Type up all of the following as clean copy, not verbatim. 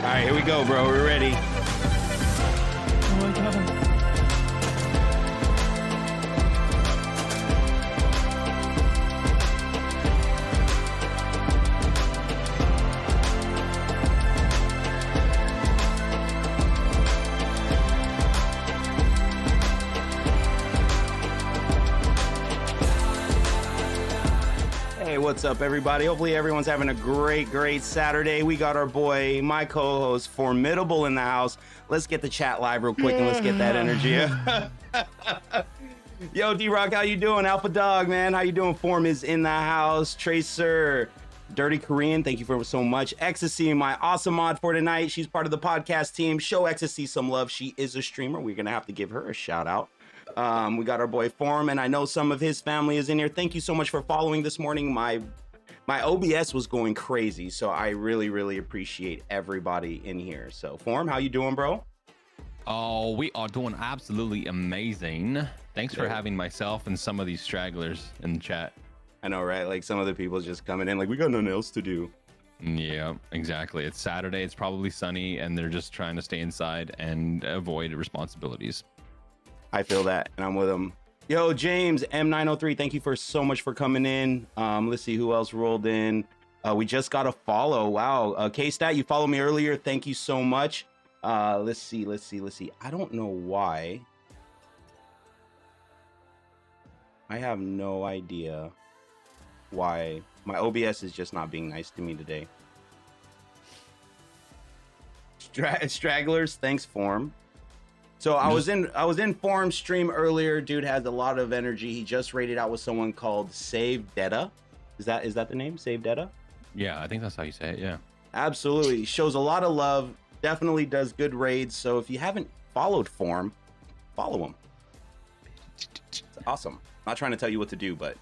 right, here we go, bro. We're ready. Oh my god. Hey, what's up, everybody? Hopefully everyone's having a great Saturday. We got our boy, my co-host, Formidable in the house. Let's get the chat live real quick and let's get that energy. Yo, D-Rock, how you doing? Alpha Dog, man, how you doing? Form is in the house. Tracer, Dirty Korean, thank you for so much. Ecstasy, my awesome mod for tonight. She's part of the podcast team. Show Ecstasy some love. She is a streamer. We're gonna have to give her a shout out. We got our boy Form, and I know some of his family is in here. Thank you so much for following this morning. My OBS was going crazy, so I really appreciate everybody in here. So Form, how you doing, bro? Oh, we are doing absolutely amazing. Thanks for having myself and some of these stragglers in the chat. I know, right? Like some of the people just coming in like, we got nothing else to do. Yeah, exactly. It's Saturday, it's probably sunny, and they're just trying to stay inside and avoid responsibilities. I feel that, and I'm with them. Yo, James M903, thank you for so much for coming in. Let's see who else rolled in. We just got a follow. Wow. K-Stat, you followed me earlier. Thank you so much. Let's see. I don't know why. I have no idea why my OBS is just not being nice to me today. Stragglers, thanks, Form. So I was in Form stream earlier. Dude has a lot of energy. He just raided out with someone called Save Detta. Is that the name? Save Detta? Yeah, I think that's how you say it. Yeah. Absolutely. Shows a lot of love. Definitely does good raids. So if you haven't followed Form, follow him. It's awesome. Not trying to tell you what to do, but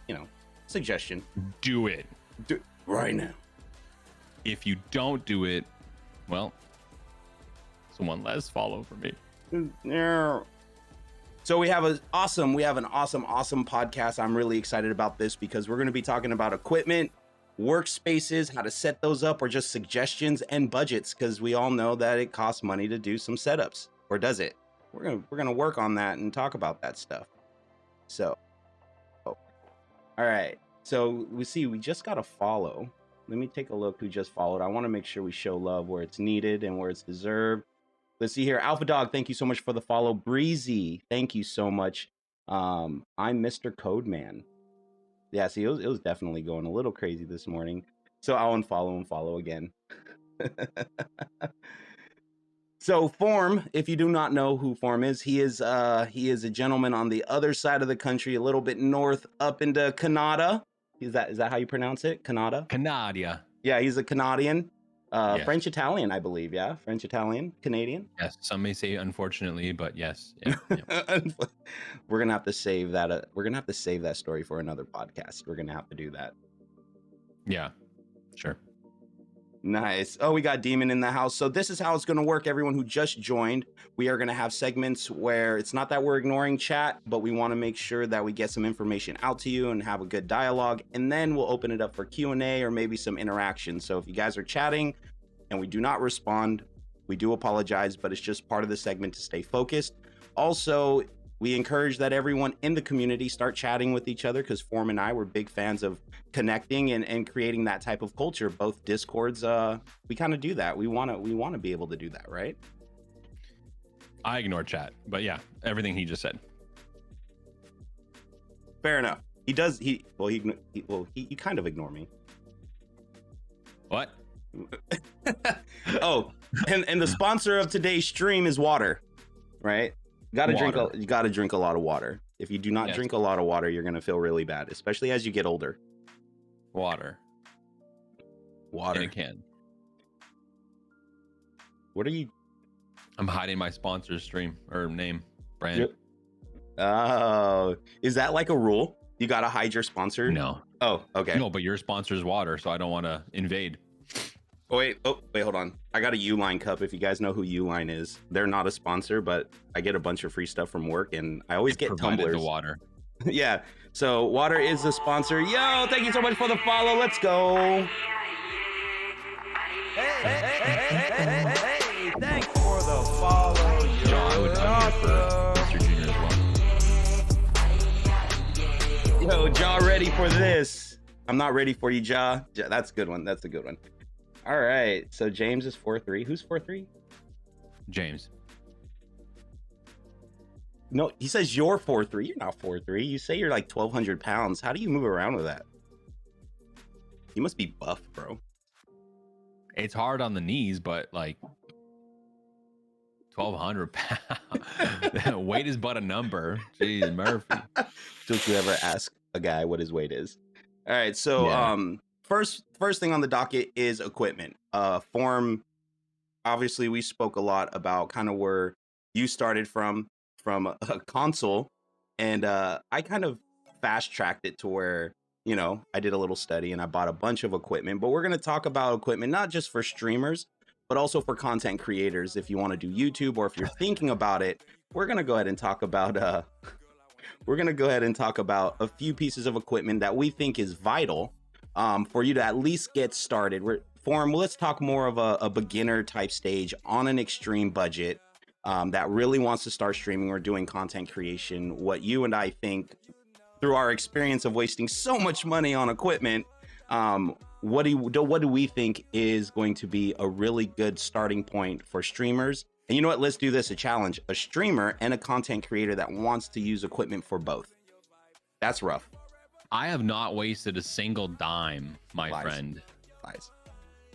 suggestion. Do it. Do it right now. If you don't do it, well, it's one less follow for me. So we have an awesome podcast. I'm really excited about this because we're going to be talking about equipment, workspaces, how to set those up, or just suggestions and budgets, because we all know that it costs money to do some setups. Or does it? We're gonna work on that and talk about that stuff. So all right, so we just got a follow. Let me take a look who just followed. I want to make sure we show love where it's needed and where it's deserved. Let's see here. Alpha Dog, thank you so much for the follow. Breezy, thank you so much. I'm Mr. Codeman. Yeah, see, it was definitely going a little crazy this morning. So I'll unfollow and follow again. So Form, if you do not know who Form is, he is a gentleman on the other side of the country, a little bit north, up into Canada. Is that how you pronounce it? Canada? Canada. Yeah, he's a Canadian. Yes. French Italian, I believe. Yeah, French Italian, Canadian. Yes, some may say unfortunately, but yes. Yeah. We're gonna have to save that. We're gonna have to save that story for another podcast. We're gonna have to do that. Yeah, sure. Nice. Oh, we got Demon in the house. So this is how it's going to work. Everyone who just joined, we are going to have segments where it's not that we're ignoring chat, but we want to make sure that we get some information out to you and have a good dialogue. And then we'll open it up for Q&A or maybe some interaction. So if you guys are chatting and we do not respond, we do apologize, but it's just part of the segment to stay focused. Also, we encourage that everyone in the community start chatting with each other, because Form and I were big fans of connecting and creating that type of culture. Both Discords, we kind of do that. We want to be able to do that, right? I ignore chat, but yeah, everything he just said. Fair enough. He does. You kind of ignore me. What? Oh, and the sponsor of today's stream is water, right? You gotta drink a lot of water. If you do not drink a lot of water, you're gonna feel really bad, especially as you get older. Water. In a can. What are you? I'm hiding my sponsor's stream or name brand. Yep. Oh, is that like a rule? You gotta hide your sponsor? No. Oh, okay. No, but your sponsor's water, so I don't want to invade. Oh, wait, hold on. I got a Uline cup. If you guys know who Uline is, they're not a sponsor, but I get a bunch of free stuff from work, and I always get tumblers. The water. Yeah. So water is the sponsor. Yo, thank you so much for the follow. Let's go. Hey. go. Ja ready for this. I'm not ready for you, Ja. That's a good one. That's a good one. All right. So James is 4-3. Who's 4-3? James. No, he says you're 4'3". You're not 4'3". You say you're like 1,200 pounds. How do you move around with that? You must be buff, bro. It's hard on the knees, but like 1,200 pounds. Weight is but a number. Jeez, Murphy. Don't you ever ask a guy what his weight is? All right. So Yeah. first thing on the docket is equipment. Form. Obviously, we spoke a lot about kind of where you started from a console, and I kind of fast tracked it to where, you know, I did a little study and I bought a bunch of equipment. But we're going to talk about equipment not just for streamers, but also for content creators. If you want to do YouTube, or if you're thinking about it, we're going to go ahead and talk about a few pieces of equipment that we think is vital for you to at least get started. Let's talk more of a beginner type stage on an extreme budget. That really wants to start streaming or doing content creation. What you and I think, through our experience of wasting so much money on equipment, what do we think is going to be a really good starting point for streamers? And you know what? Let's do this, a challenge: a streamer and a content creator that wants to use equipment for both. That's rough. I have not wasted a single dime, my Lies. friend. Lies.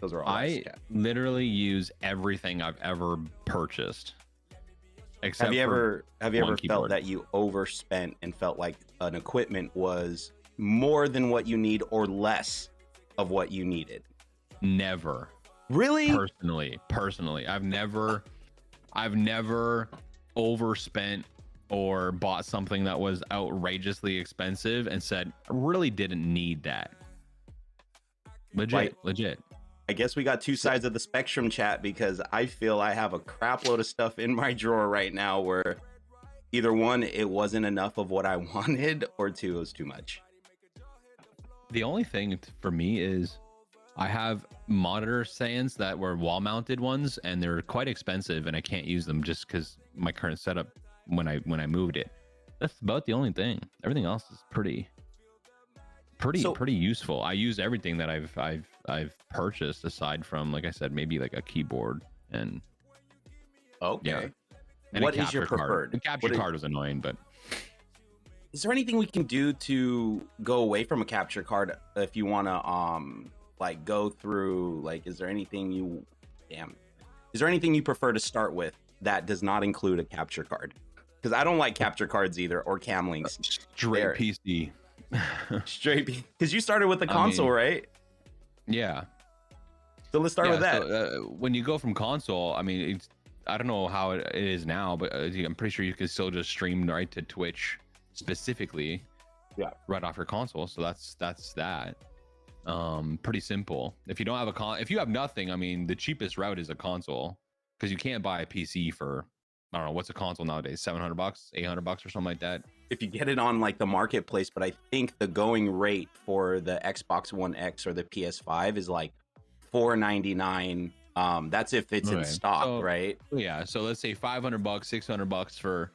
Those are all lies. I literally use everything I've ever purchased. Except Have you ever keyboard. felt that you overspent and felt like an equipment was more than what you need or less of what you needed? Never. Really? Personally, I've never overspent or bought something that was outrageously expensive and said, I really didn't need that. Legit. I guess we got two sides of the spectrum, chat, because I feel I have a crap load of stuff in my drawer right now where either one, it wasn't enough of what I wanted, or two, it was too much. The only thing for me is I have monitor stands that were wall mounted ones, and they're quite expensive, and I can't use them just because my current setup when I moved it. That's about the only thing. Everything else is pretty useful. I use everything that I've purchased, aside from, like I said, maybe like a keyboard and Okay. Yeah. And What is your preferred? The capture card was annoying, but is there anything we can do to go away from a capture card if you want to like go through, like, is there anything you prefer to start with that does not include a capture card? Because I don't like capture cards either, or cam links. straight PC. Straight, because you started with the console, right? Yeah. So let's start with that. So, when you go from console, I mean, I don't know how it is now, but I'm pretty sure you can still just stream right to Twitch specifically. Yeah. Right off your console. So that's that. Pretty simple. If you don't have if you have nothing, I mean, the cheapest route is a console, because you can't buy a PC for, I don't know, what's a console nowadays? $700, $800 or something like that. If you get it on like the marketplace, but I think the going rate for the Xbox One X or the PS5 is like $499. That's if it's in stock, right? Yeah. So let's say $500, $600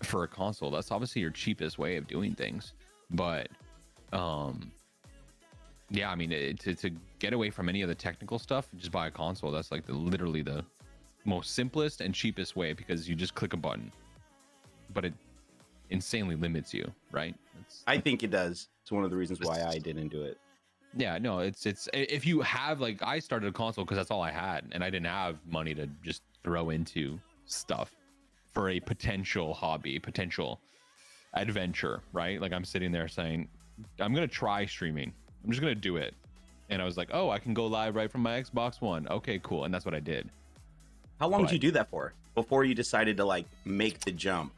for a console. That's obviously your cheapest way of doing things. But yeah, I mean, to get away from any of the technical stuff, just buy a console. That's like literally the most simplest and cheapest way, because you just click a button. But it insanely limits you, right? I think it does. It's one of the reasons why I didn't do it. Yeah, no, it's if you have, like, I started a console because that's all I had, and I didn't have money to just throw into stuff for a potential hobby, potential adventure, right? Like, I'm sitting there saying, I'm gonna try streaming. I'm just gonna do it. And I was like, oh, I can go live right from my Xbox One. Okay, cool. And that's what I did. How long did you do that for before you decided to like make the jump?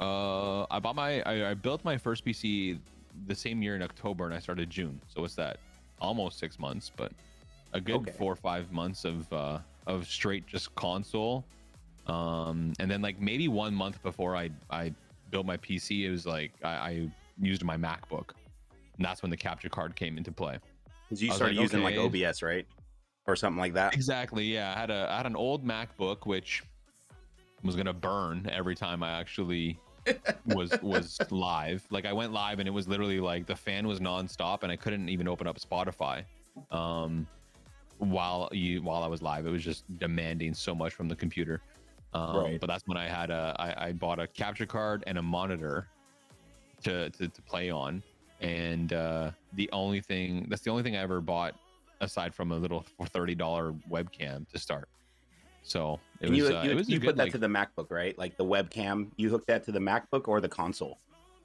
I built my first PC the same year in October, and I started June. So what's that? Almost 6 months, but a good 4 or 5 months of straight just console. And then like maybe 1 month before I built my PC, it was like I used my MacBook, and that's when the capture card came into play. Because you started using like OBS, right? Or something like that. Exactly. Yeah, I had an old MacBook which was gonna burn every time I actually was live. Like I went live and it was literally like the fan was nonstop and I couldn't even open up Spotify while I was live. It was just demanding so much from the computer. Right. But that's when I bought a capture card and a monitor to play on. And that's the only thing I ever bought aside from a little $30 webcam to start. So it was you good, put that like, to the MacBook, right? Like the webcam, you hooked that to the MacBook or the console?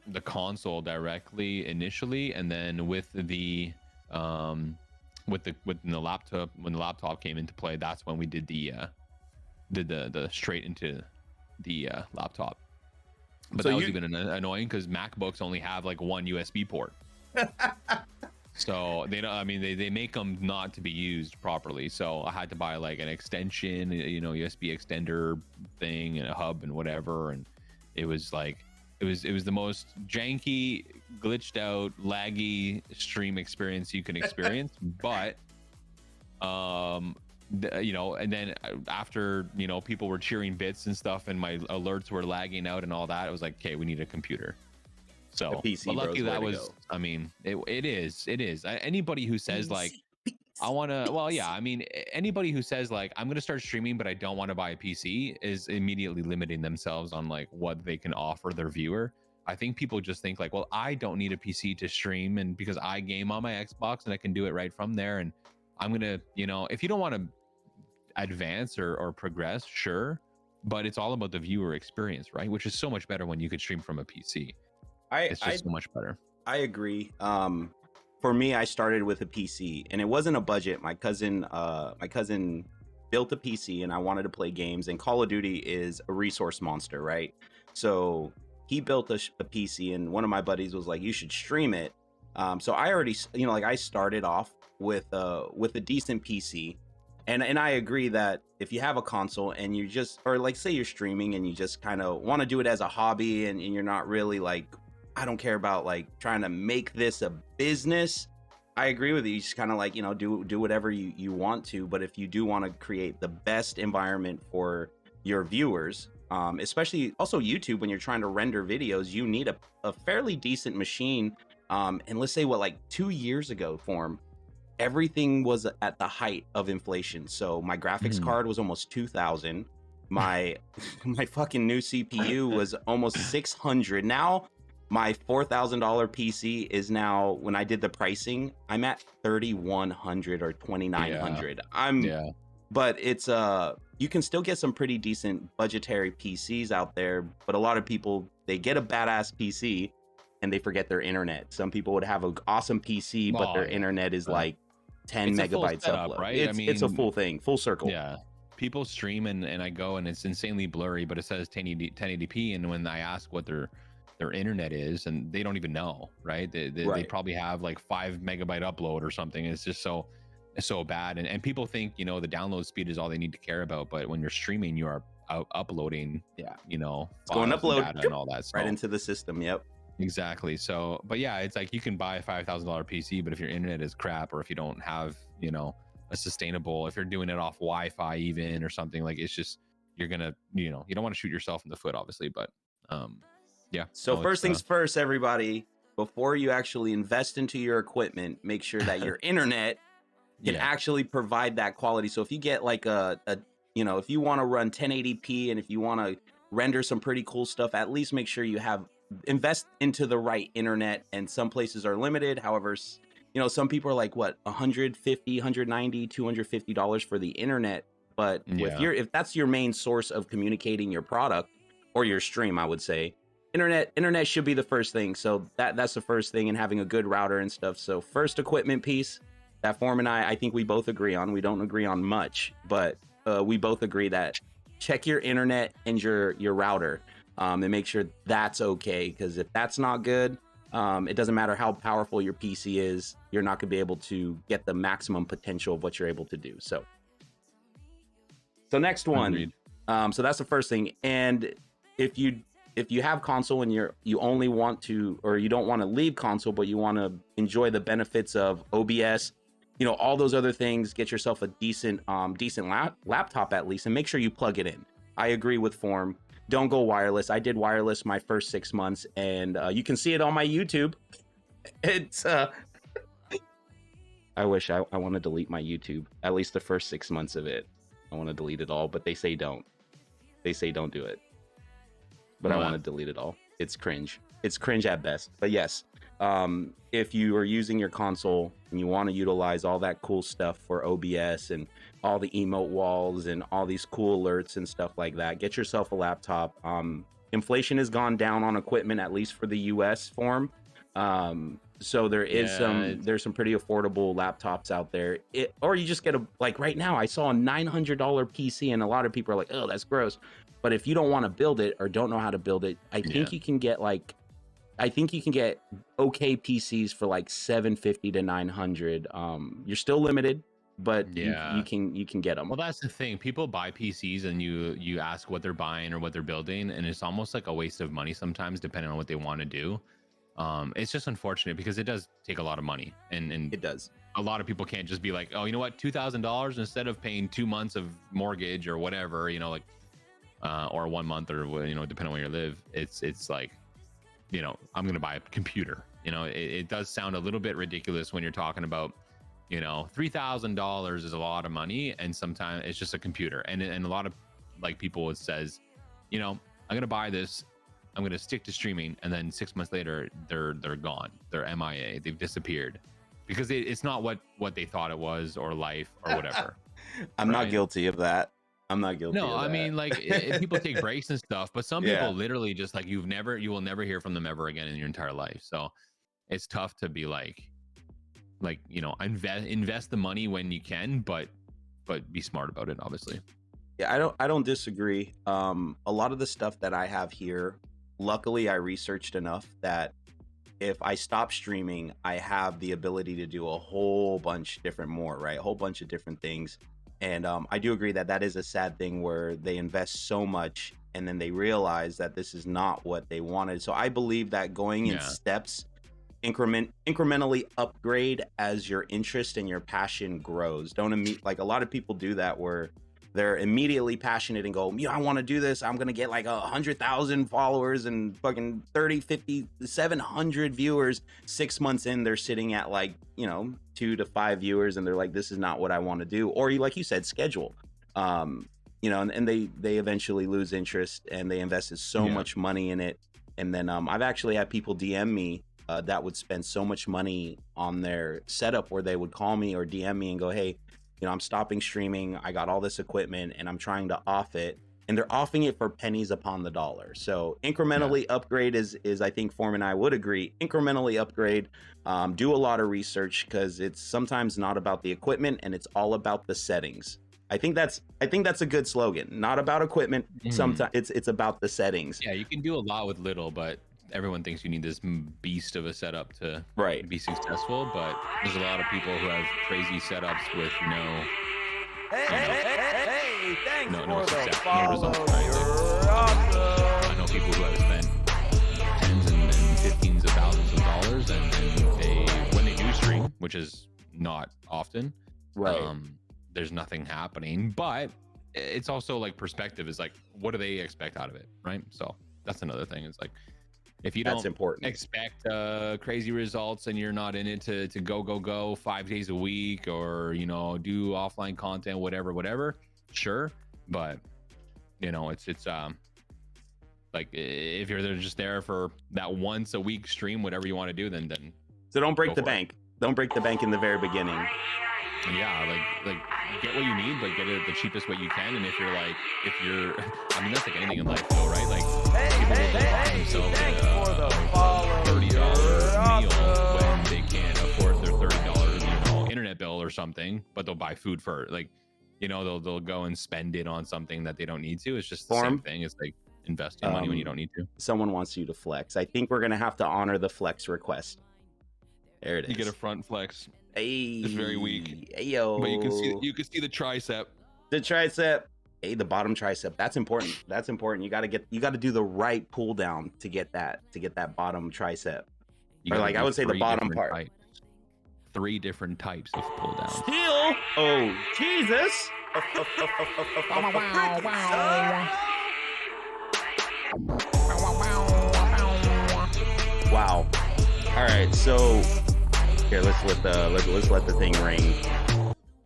the console directly initially, and then with the laptop, when the laptop came into play, that's when we did the straight into the laptop. But So that was you- even annoying because MacBooks only have like one USB port. So they don't, I mean, they make them not to be used properly. So I had to buy like an extension, USB extender thing and a hub and whatever. And it was like, it was the most janky, glitched out, laggy stream experience you can experience. But, and then after, people were cheering bits and stuff and my alerts were lagging out and all that, it was like, okay, we need a computer. So, The PC, but luckily bros, that way to was, go. I mean, it is. Anybody who says like, I want to, well, yeah, I mean, anybody who says like, I'm going to start streaming, but I don't want to buy a PC is immediately limiting themselves on like what they can offer their viewer. I think people just think like, well, I don't need a PC to stream, and because I game on my Xbox and I can do it right from there. And I'm going to, if you don't want to advance or progress, sure. But it's all about the viewer experience, right? Which is so much better when you could stream from a PC. It's just so much better. I agree. For me, I started with a PC, and it wasn't a budget. My cousin built a PC, and I wanted to play games. And Call of Duty is a resource monster, right? So he built a PC, and one of my buddies was like, "You should stream it." So I already, I started off with a decent PC, and I agree that if you have a console and you just, or like say you're streaming and you just kind of want to do it as a hobby, and you're not really like, I don't care about like trying to make this a business. I agree with you. You just kind of like, do whatever you want to. But if you do want to create the best environment for your viewers, especially also YouTube, when you're trying to render videos, you need a fairly decent machine. And let's say like 2 years ago, everything was at the height of inflation. So my graphics card was almost 2,000. My fucking new CPU was almost 600. Now my $4,000 PC is now, when I did the pricing, I'm at 3,100 or 2,900. But it's you can still get some pretty decent budgetary PCs out there, but a lot of people, they get a badass PC and they forget their internet. Some people would have an awesome PC, but their internet is like 10 megabytes setup, upload. right? It's a full thing, full circle. Yeah. People stream and I go and it's insanely blurry, but it says 1080p. And when I ask what their internet is, and they don't even know, right? They probably have like 5 megabyte upload or something. It's just so bad. And people think, the download speed is all they need to care about. But when you're streaming, you are uploading, it's files going to upload and data and all that stuff. Right into the system. Yep. Exactly. So, but yeah, it's like you can buy a $5,000 PC, but if your internet is crap, or if you don't have, a sustainable, if you're doing it off Wi-Fi even or something, like it's just, you're gonna, you don't want to shoot yourself in the foot, obviously, but yeah. So first things first, everybody, before you actually invest into your equipment, make sure that your internet can actually provide that quality. So if you get like if you want to run 1080p and if you want to render some pretty cool stuff, at least make sure you invest into the right internet. And some places are limited. However, some people are like, what, $150, $190, $250 for the internet. But if that's your main source of communicating your product or your stream, I would say internet should be the first thing. So that's the first thing, and having a good router and stuff. So first equipment piece that Form and I think we both agree on. We don't agree on much, but we both agree that check your internet and your router and make sure that's okay. Because if that's not good, it doesn't matter how powerful your PC is, you're not gonna be able to get the maximum potential of what you're able to do. So next one. So that's the first thing. And if you have console and you only want to, or you don't want to leave console, but you want to enjoy the benefits of OBS, all those other things, get yourself a decent laptop at least, and make sure you plug it in. I agree with Form. don't go wireless. I did wireless my first 6 months, and you can see it on my YouTube. It's I wish I want to delete my YouTube, at least the first 6 months of it. I want to delete it all, but they say don't. They say don't do it. But I want to delete it all. It's cringe. It's cringe at best. But yes, if you are using your console and you want to utilize all that cool stuff for OBS and all the emote walls and all these cool alerts and stuff like that, get yourself a laptop. Inflation has gone down on equipment, at least for the US form. So there is there's some pretty affordable laptops out there. Or you just get like right now I saw a $900 PC, and a lot of people are like, oh, that's gross. But if you don't want to build it or don't know how to build it, I think you can get okay PCs for like $750 to $900. You're still limited, but you can get them. Well, that's the thing. People buy PCs and you ask what they're buying or what they're building, and it's almost like a waste of money sometimes, depending on what they want to do. It's just unfortunate because it does take a lot of money, and it does. A lot of people can't just be like, oh, you know what, $2,000 instead of paying 2 months of mortgage or whatever, you know, like, or 1 month, or, you know, depending on where you live. It's like, you know, I'm gonna buy a computer. You know, it does sound a little bit ridiculous when you're talking about, you know, $3,000 is a lot of money, and sometimes it's just a computer. And a lot of like people, it says, you know, I'm gonna buy this, I'm gonna stick to streaming, and then 6 months later they're gone, they're MIA, they've disappeared, because it's not what they thought it was, or life, or whatever. I'm not guilty of that. I'm not guilty. No, of that. I mean, like, people take breaks and stuff, but some people literally just like, you will never hear from them ever again in your entire life. So it's tough to be like, you know, invest the money when you can, but be smart about it, obviously. Yeah, I don't disagree. A lot of the stuff that I have here, luckily I researched enough that if I stop streaming, I have the ability to do a whole bunch right? A whole bunch of different things. And I do agree that is a sad thing where they invest so much and then they realize that this is not what they wanted. So I believe that going in steps, incrementally upgrade as your interest and your passion grows. Don't like a lot of people do that where they're immediately passionate and go, I want to do this. I'm going to get like 100,000 followers and fucking 30, 50, 700 viewers. 6 months in, they're sitting at like, you know, 2 to 5 viewers, and they're like, this is not what I want to do. Or like you said, schedule, you know, and they eventually lose interest, and they invested so much money in it. And then I've actually had people DM me that would spend so much money on their setup, where they would call me or DM me and go, hey, you know, I'm stopping streaming. I got all this equipment and I'm trying to off it, and they're offing it for pennies upon the dollar. So incrementally upgrade is I think Form and I would agree. Incrementally upgrade, do a lot of research, because it's sometimes not about the equipment and it's all about the settings. I think that's a good slogan. Not about equipment. Sometimes it's about the settings. Yeah, you can do a lot with little, but everyone thinks you need this beast of a setup to be successful. But there's a lot of people who have crazy setups with no success, no results. Right? I know people who have spent tens and 15s of thousands of dollars, and when they do stream, which is not often, there's nothing happening. But it's also like perspective is like, what do they expect out of it, right? So that's another thing. It's like, if you don't expect crazy results, and you're not in it to go 5 days a week, or, you know, do offline content, whatever, sure. But, you know, it's like, if you're just there for that once a week stream, whatever you want to do, then so don't break the bank. Don't break the bank in the very beginning. Yeah, like get what you need, but get it the cheapest way you can. And if you're I mean, that's like anything in life, though, right? Like, people will buy themselves a $30 meal when they can't afford their $30, you know, internet bill or something, but they'll buy food for, like, you know, they'll go and spend it on something that they don't need to. It's just the same thing. It's like investing money when you don't need to. Someone wants you to flex. I think we're gonna have to honor the flex request. There it is. You get a front flex. Hey, it's very weak. Hey, yo. But you can see the tricep. The tricep. Hey, the bottom tricep. That's important. That's important. You gotta do the right pull down to get that bottom tricep. Or like, I would say the bottom part. Types. 3 different types of pull down. Still. Oh, Jesus. Wow. All right, so here let's let the thing ring.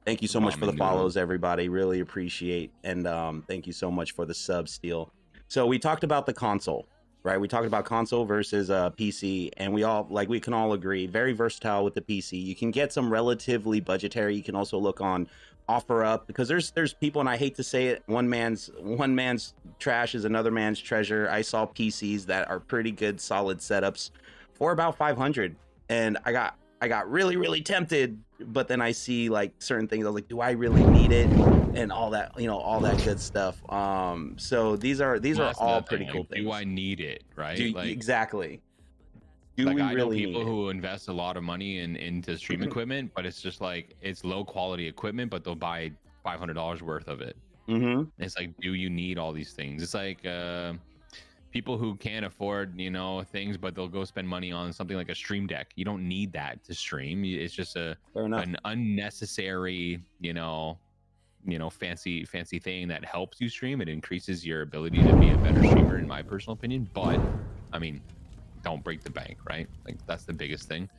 Thank you so much for the follows, everybody. Really appreciate, and thank you so much for the sub steal. So we talked about the console, right? We talked about console versus PC, and we can all agree, very versatile with the PC. You can get some relatively budgetary. You can also look on OfferUp, because there's people, and I hate to say it, one man's trash is another man's treasure. I saw PCs that are pretty good, solid setups for about 500, and I got really tempted, but then I see like certain things. I was like, do I really need it? And all that, all that good stuff. So these are all pretty cool things. Do I need it? Right? Exactly. Do we I really know people who invest a lot of money into stream equipment, but it's just like, it's low quality equipment, but they'll buy $500 worth of it. It's like, do you need all these things? It's like people who can't afford things, but they'll go spend money on something like a Stream Deck. You don't need that to stream. It's just an unnecessary fancy thing that helps you stream. It increases your ability to be a better streamer, in my personal opinion, but I mean, don't break the bank, right? Like, that's the biggest thing,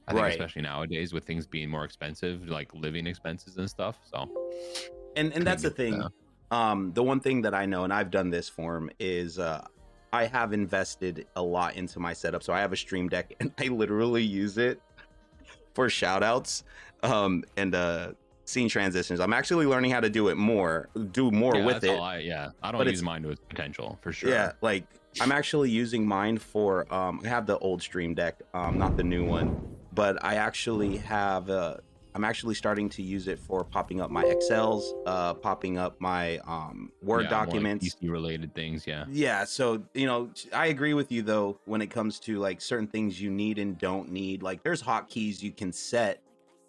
I think, especially nowadays with things being more expensive, like living expenses and stuff. So and that's the thing. The one thing that I know, and I've done this for him, is I have invested a lot into my setup. So I have a Stream Deck, and I literally use it for shout outs and scene transitions. I'm actually learning how to do more with it. I don't use mine to its potential, for sure. Yeah, like I'm actually using mine for I have the old Stream Deck, not the new one, but I actually have I'm actually starting to use it for popping up my Excels, popping up my Word documents, like PC related things. Yeah. So I agree with you though when it comes to like certain things you need and don't need. Like, there's hotkeys you can set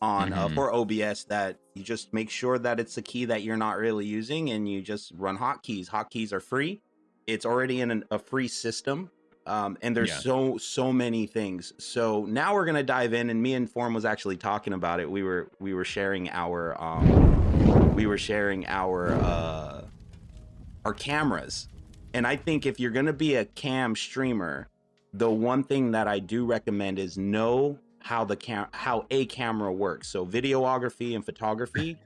on for OBS that you just make sure that it's a key that you're not really using, and you just run hotkeys. Hotkeys are free. It's already in a free system. And there's so many things. So now we're gonna dive in, and me and Form was actually talking about it. We were sharing our cameras, and I think if you're gonna be a cam streamer, the one thing that I do recommend is know how a camera works. So videography and photography,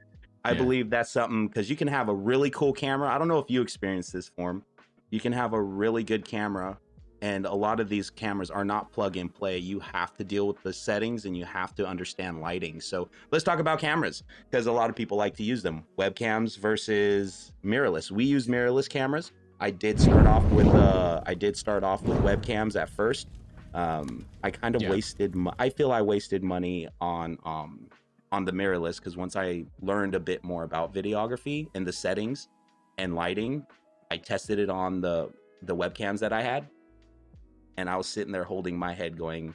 I believe that's something, because you can have a really cool camera. I don't know if you experienced this, Form. You can have a really good camera, and a lot of these cameras are not plug and play. You have to deal with the settings, and you have to understand lighting. So let's talk about cameras, because a lot of people like to use them. Webcams versus mirrorless. We use mirrorless cameras. I did start off with webcams at first. I kind of I feel I wasted money on the mirrorless, because once I learned a bit more about videography and the settings and lighting, I tested it on the webcams that I had, and I was sitting there holding my head going,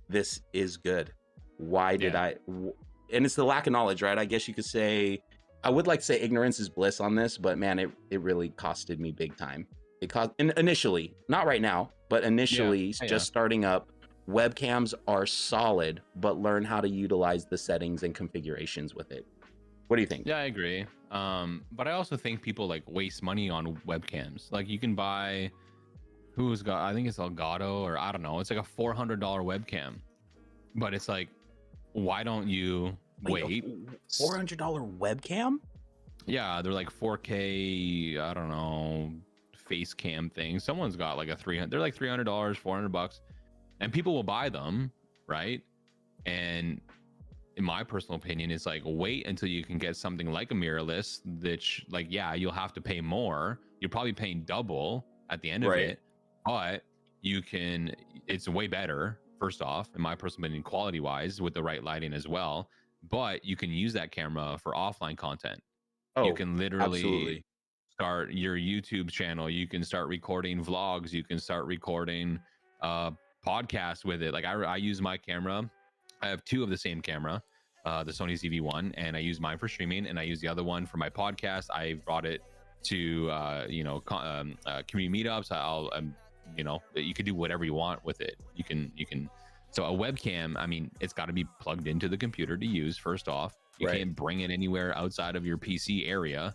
this is good. Why did and it's the lack of knowledge, right? I guess you could say, I would like to say ignorance is bliss on this, but man, it really costed me big time. It cost initially, not right now, but initially starting up. Webcams are solid, but learn how to utilize the settings and configurations with it. What do you think? Yeah, I agree. But I also think people like waste money on webcams. Like, you can buy, I think it's Elgato, or I don't know, it's like a $400 webcam, but it's like, why don't you wait? $400 webcam? Yeah, they're like 4K, I don't know, face cam things. Someone's got like they're like $300, $400, and people will buy them, right? And in my personal opinion, it's like, wait until you can get something like a mirrorless, which, like, you'll have to pay more. You're probably paying double at the end of it, but it's way better, first off, in my personal opinion, quality wise, with the right lighting as well. But you can use that camera for offline content. You can literally start your YouTube channel. You can start recording vlogs. You can start recording podcasts with it. Like, I use my camera. I have two of the same camera, the Sony ZV-1, and I use mine for streaming, and I use the other one for my podcast. I brought it to community meetups. You can do whatever you want with it. You can. So a webcam, I mean, it's got to be plugged into the computer to use. First off, you can't bring it anywhere outside of your PC area.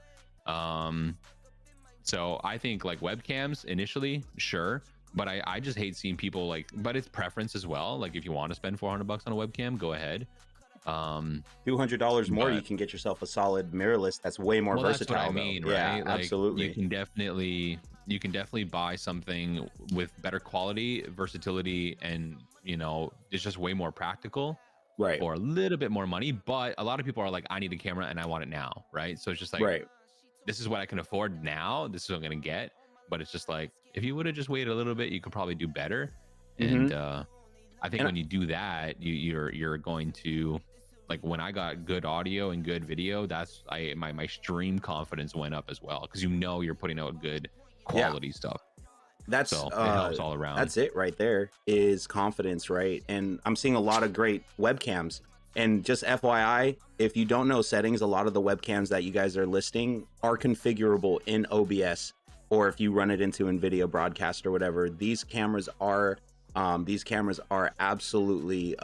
So I think like webcams initially, sure, but I just hate seeing people like. But it's preference as well. Like if you want to spend $400 on a webcam, go ahead. $200 more, you But can get yourself a solid mirrorless that's way more well, that's what versatile. I mean, though. Yeah, right? Like absolutely. you can definitely buy something with better quality, versatility, and it's just way more practical Right, for a little bit more money. But a lot of people are like, I need a camera and I want it now, right? So it's just like, right. this is what I can afford now. This is what I'm gonna get. But it's just like, if you would have just waited a little bit, you could probably do better. Hmm. And I think And when you do that, you're going to, like, when I got good audio and good video, that's my stream confidence went up as well, because you're putting out good yeah, quality stuff. that's So it helps all around. that's it right there, is confidence, right? And I'm seeing a lot of great webcams. And just FYI, if you don't know settings, a lot of the webcams that you guys are listing are configurable in OBS, or if you run it into NVIDIA Broadcast or whatever. These cameras are absolutely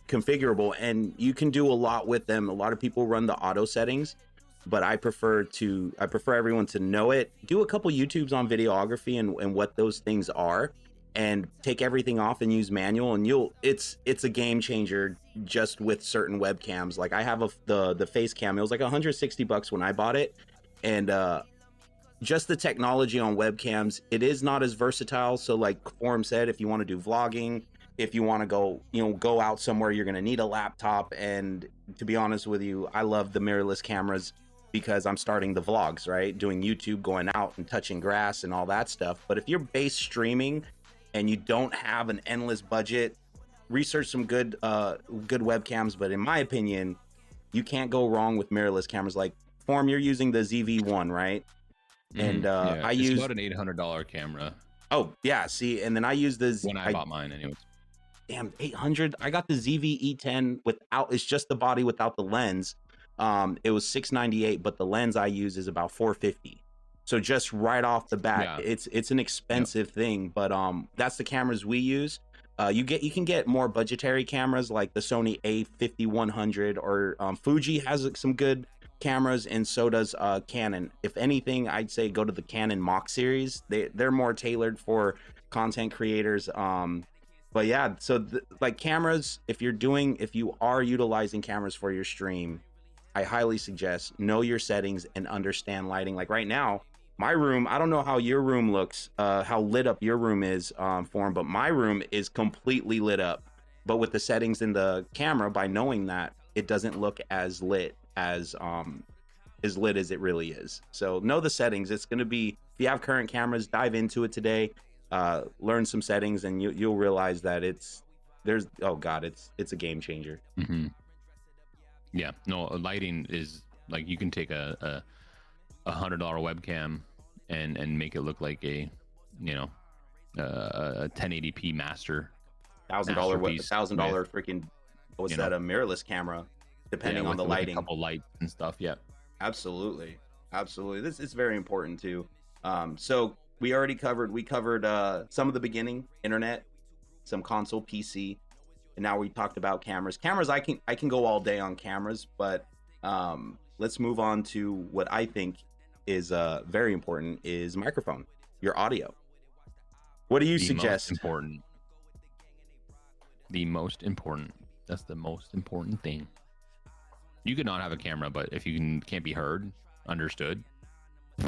configurable, and you can do a lot with them. A lot of people run the auto settings, but I prefer everyone to know it. Do a couple YouTubes on videography and what those things are, and take everything off and use manual, and it's a game changer just with certain webcams. Like I have the face cam. It was like $160 when I bought it, and just the technology on webcams, it is not as versatile. So like Forum said, if you want to do vlogging, if you want to go out somewhere, you're going to need a laptop. And to be honest with you, I love the mirrorless cameras because I'm starting the vlogs, right? Doing YouTube, going out and touching grass and all that stuff. But if you're base streaming and you don't have an endless budget, research some good webcams. But in my opinion, you can't go wrong with mirrorless cameras. Like Forum, you're using the ZV-1, right? And Yeah, I it's use about an $800 camera oh yeah, see, and then I use the when I bought mine, anyways. damn 800. I got the ZV-E10 without, it's just the body without the lens. It was $698, but the lens I use is about $450. So just right off the bat, Yeah. it's an expensive thing, but that's the cameras we use. You can get more budgetary cameras like the Sony A5100, or Fuji has some good cameras, and so does Canon. If anything, I'd say go to the Canon Mach series. They're more tailored for content creators. But yeah, so like cameras, if you are utilizing cameras for your stream, I highly suggest know your settings and understand lighting. Like right now, my room, I don't know how your room looks, how lit up your room is, Forum, but my room is completely lit up. But with the settings in the camera, by knowing that, it doesn't look as lit as it really is. So know the settings. It's going to be, if you have current cameras, dive into it today, learn some settings, and you'll realize that it's a game changer. Mm-hmm. Yeah, no, lighting is like, you can take a $100 webcam and make it look like a 1080p master $1,000 masterpiece $1,000 freaking, what's you that, know, a mirrorless camera, depending on the with lighting. a couple lights and stuff. Yeah, Absolutely. This is very important too. So we covered some of the beginning, internet, some console, PC, and now we talked about cameras. I can go all day on cameras, but let's move on to what I think is very important, is microphone, your audio. What do you suggest? The most important. That's the most important thing. You could not have a camera, but if you can't be heard, understood,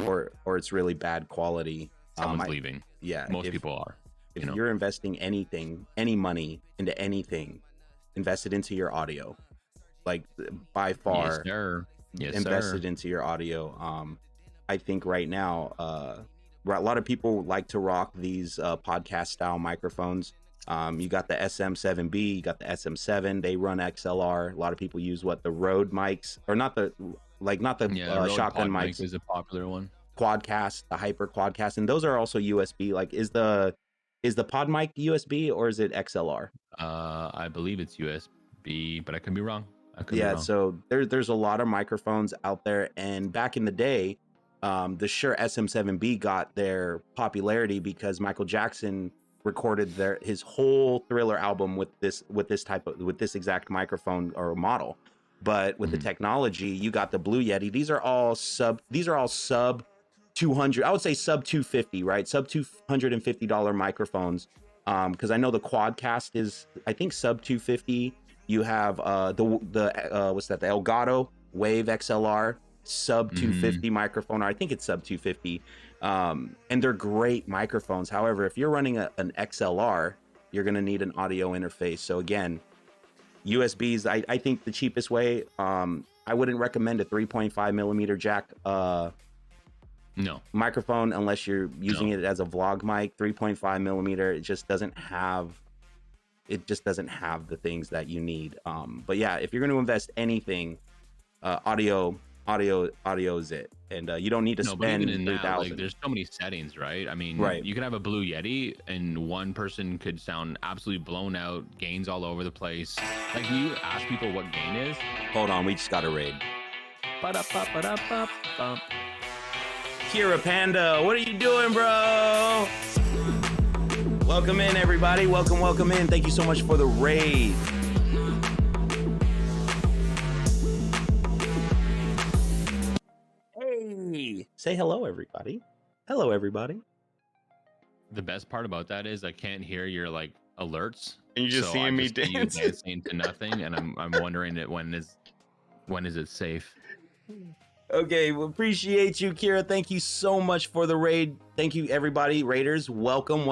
or it's really bad quality, someone's leaving. Yeah, most people are. If you're investing any money into anything, invest it into your audio. Like by far, invested into your audio. I think right now, a lot of people like to rock these podcast style microphones. You got the SM7B, you got the SM7. They run XLR. A lot of people use the Rode mics, or not the shotgun mics. Is a popular one. Quadcast, the Hyper Quadcast, and those are also USB. Like, is the pod mic USB or is it XLR? I believe it's USB, but I could be wrong. So there's a lot of microphones out there, and back in the day, the Shure SM7B got their popularity because Michael Jackson recorded his whole Thriller album with this exact microphone or model. But with the technology, you got the Blue Yeti. These are all sub 200, I would say sub 250, right? Sub $250 microphones. Because I know the Quadcast is, I think, sub 250. You have the what's that? The Elgato Wave XLR sub 250 microphone, or I think it's sub 250. And they're great microphones. However, if you're running an XLR, you're going to need an audio interface. So again, USBs, I think the cheapest way, I wouldn't recommend a 3.5 millimeter jack microphone unless you're using it as a vlog mic. 3.5 millimeter, it just doesn't have the things that you need. But yeah, if you're going to invest anything, audio is it. And you don't need to spend $3,000. Like, there's so many settings, right? I mean, right. You could have a Blue Yeti and one person could sound absolutely blown out, gains all over the place. Like, you ask people what gain is. Hold on, we just got a raid. Kira Panda, what are you doing, bro? Welcome in, everybody. Welcome in. Thank you so much for the raid. Hey, say hello, everybody. Hello, everybody. The best part about that is I can't hear your like alerts, and you're just seeing me dancing to nothing, and I'm wondering that when is it safe? Okay, well, appreciate you, Kira. Thank you so much for the raid. Thank you, everybody. Raiders, welcome.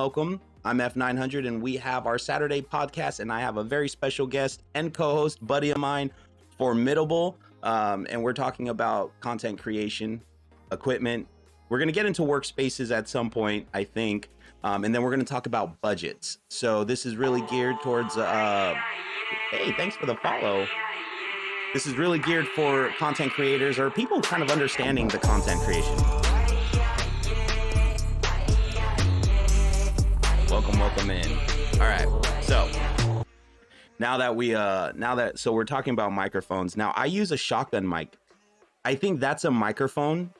I'm F900, and we have our Saturday podcast, and I have a very special guest and co-host, buddy of mine, Formidable. And we're talking about content creation, equipment. We're going to get into workspaces at some point, I think. And then we're going to talk about budgets. So this is really geared towards, hey, thanks for the follow. This is really geared for content creators or people kind of understanding the content creation. Welcome in. All right. So so we're talking about microphones. Now I use a shotgun mic. I think that's a microphone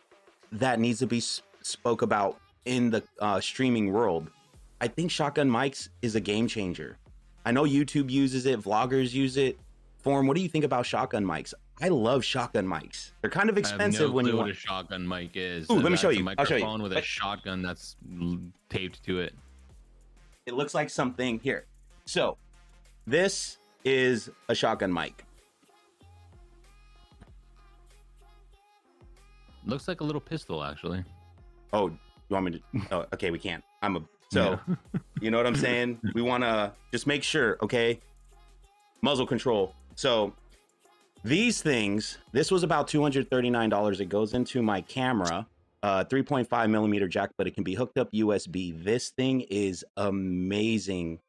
that needs to be spoke about in the streaming world. I think shotgun mics is a game changer. I know YouTube uses it, vloggers use it. Form, what do you think about shotgun mics? I love shotgun mics. They're kind of expensive when you want. What a shotgun mic is. Ooh, let me show you. I'll show you. Microphone with a shotgun that's taped to it. It looks like something here. So this is a shotgun mic. Looks like a little pistol, actually. Oh, you want me to? Oh, okay, we can't. You know what I'm saying? We want to just make sure, okay? Muzzle control. So these things, this was about $239. It goes into my camera, 3.5 millimeter jack, but it can be hooked up USB. This thing is amazing.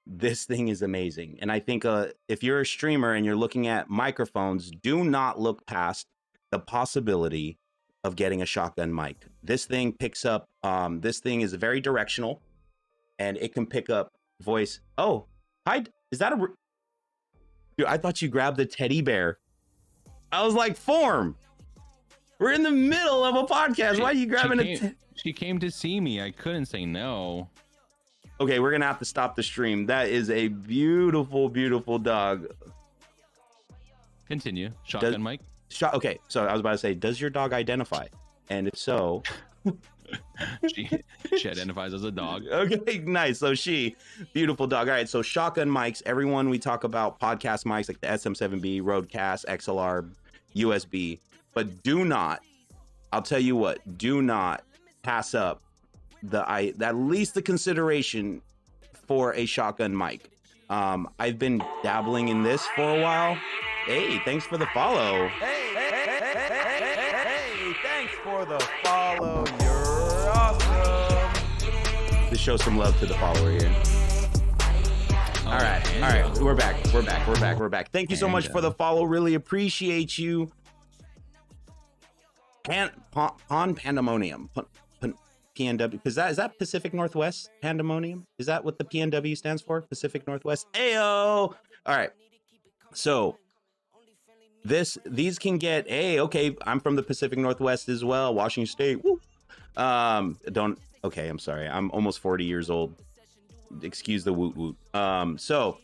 This thing is amazing. And I think if you're a streamer and you're looking at microphones, do not look past the possibility of getting a shotgun mic. This thing picks up, this thing is very directional and it can pick up voice. Oh, hi. Is that dude, I thought you grabbed the teddy bear. I was like, Form, we're in the middle of a podcast. Why are you grabbing she came to see me. I couldn't say no. Okay, we're gonna have to stop the stream. That is a beautiful, beautiful dog. Continue. Shotgun mic. Okay, so I was about to say, does your dog identify? And if so, she identifies as a dog. Okay, nice. So beautiful dog. All right, so shotgun mics. Everyone, we talk about podcast mics like the SM7B, Rodecaster, XLR, USB. But do not, I'll tell you what, do not pass up at least the consideration for a shotgun mic. I've been dabbling in this for a while. Hey, thanks for the follow. Hey, thanks for the follow. You're awesome. Just show some love to the follower here. All right. We're back. Thank you so much for the follow. Really appreciate you. Pandemonium. PNW, because is that Pacific Northwest Pandemonium? Is that what the PNW stands for? Pacific Northwest. Ayo. All right. So these can get okay. I'm from the Pacific Northwest as well, Washington State. Woo. Okay, I'm sorry. I'm almost 40 years old. Excuse the woot woot. So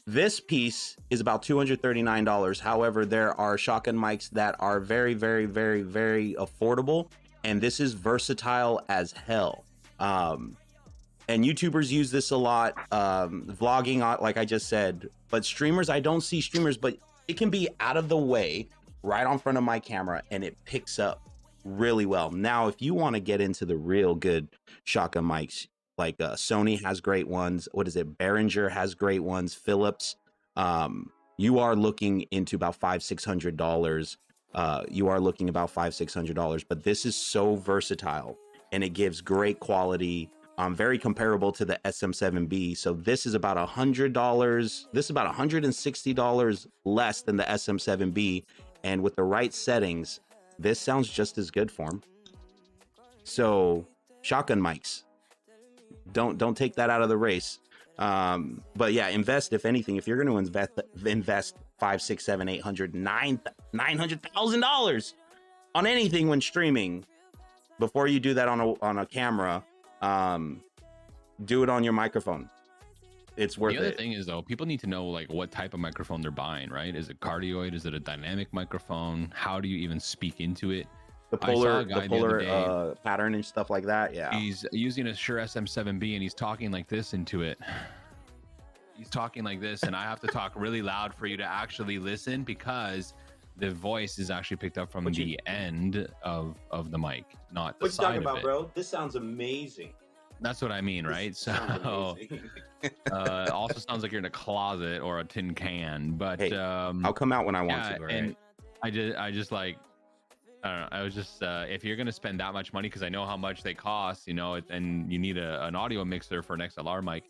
this piece is about $239. However, there are shotgun mics that are very, very, very, very affordable. and this is versatile as hell. And YouTubers use this a lot, vlogging, like I just said, but streamers, I don't see streamers, but it can be out of the way right on front of my camera and it picks up really well. Now, if you want to get into the real good shotgun mics, like Sony has great ones. What is it? Behringer has great ones. Philips. You are looking into about $500-600. You are looking about $500-600, but this is so versatile and it gives great quality. Very comparable to the SM7B. So this is about $100. This is about $160 less than the SM7B, and with the right settings, this sounds just as good for them. So shotgun mics, don't take that out of the race. But yeah, invest. If anything, if you're going to invest $500, $600, $700, $900,000 on anything when streaming, before you do that on a camera, do it on your microphone. It's worth it. The other thing is, though, people need to know like what type of microphone they're buying, right? Is it cardioid? Is it a dynamic microphone? How do you even speak into it? The polar pattern and stuff like that. Yeah, he's using a Shure SM7B and he's talking like this into it. He's talking like this, and I have to talk really loud for you to actually listen because the voice is actually picked up from the end of the mic, not the side of it. What you talking about, bro? This sounds amazing. That's what I mean, right? So also sounds like you're in a closet or a tin can, but hey, I'll come out when I want to. Right? And I just like, I don't know. I was just, if you're going to spend that much money, because I know how much they cost, you know, and you need an audio mixer for an XLR mic,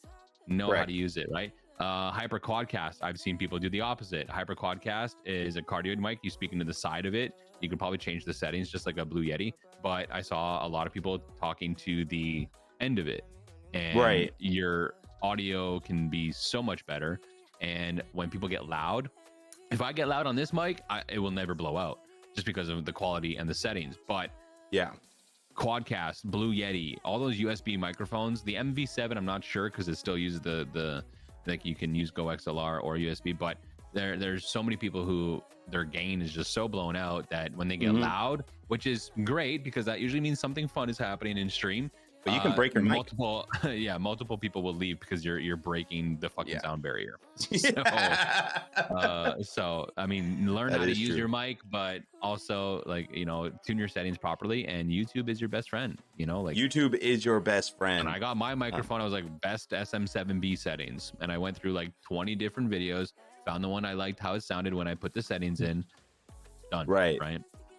know how to use it, right? Hyper Quadcast, I've seen people do the opposite. Hyper Quadcast is a cardioid mic. You speak into the side of it. You can probably change the settings just like a Blue Yeti, but I saw a lot of people talking to the end of it, and your audio can be so much better. And when people get loud, if I get loud on this mic, it will never blow out just because of the quality and the settings. But yeah, Quadcast, Blue Yeti, all those USB microphones, the MV7 I'm not sure because it still uses the like you can use Go XLR or USB, but there's so many people who their gain is just so blown out that when they get loud, which is great because that usually means something fun is happening in stream. But you can break your multiple people will leave because you're breaking the fucking sound barrier. So I mean, learn how to use your mic, but also like, you know, tune your settings properly. And YouTube is your best friend. You know, like YouTube is your best friend. And I got my microphone. I was like best SM7B settings, and I went through like 20 different videos, found the one I liked how it sounded when I put the settings in. Done. Right.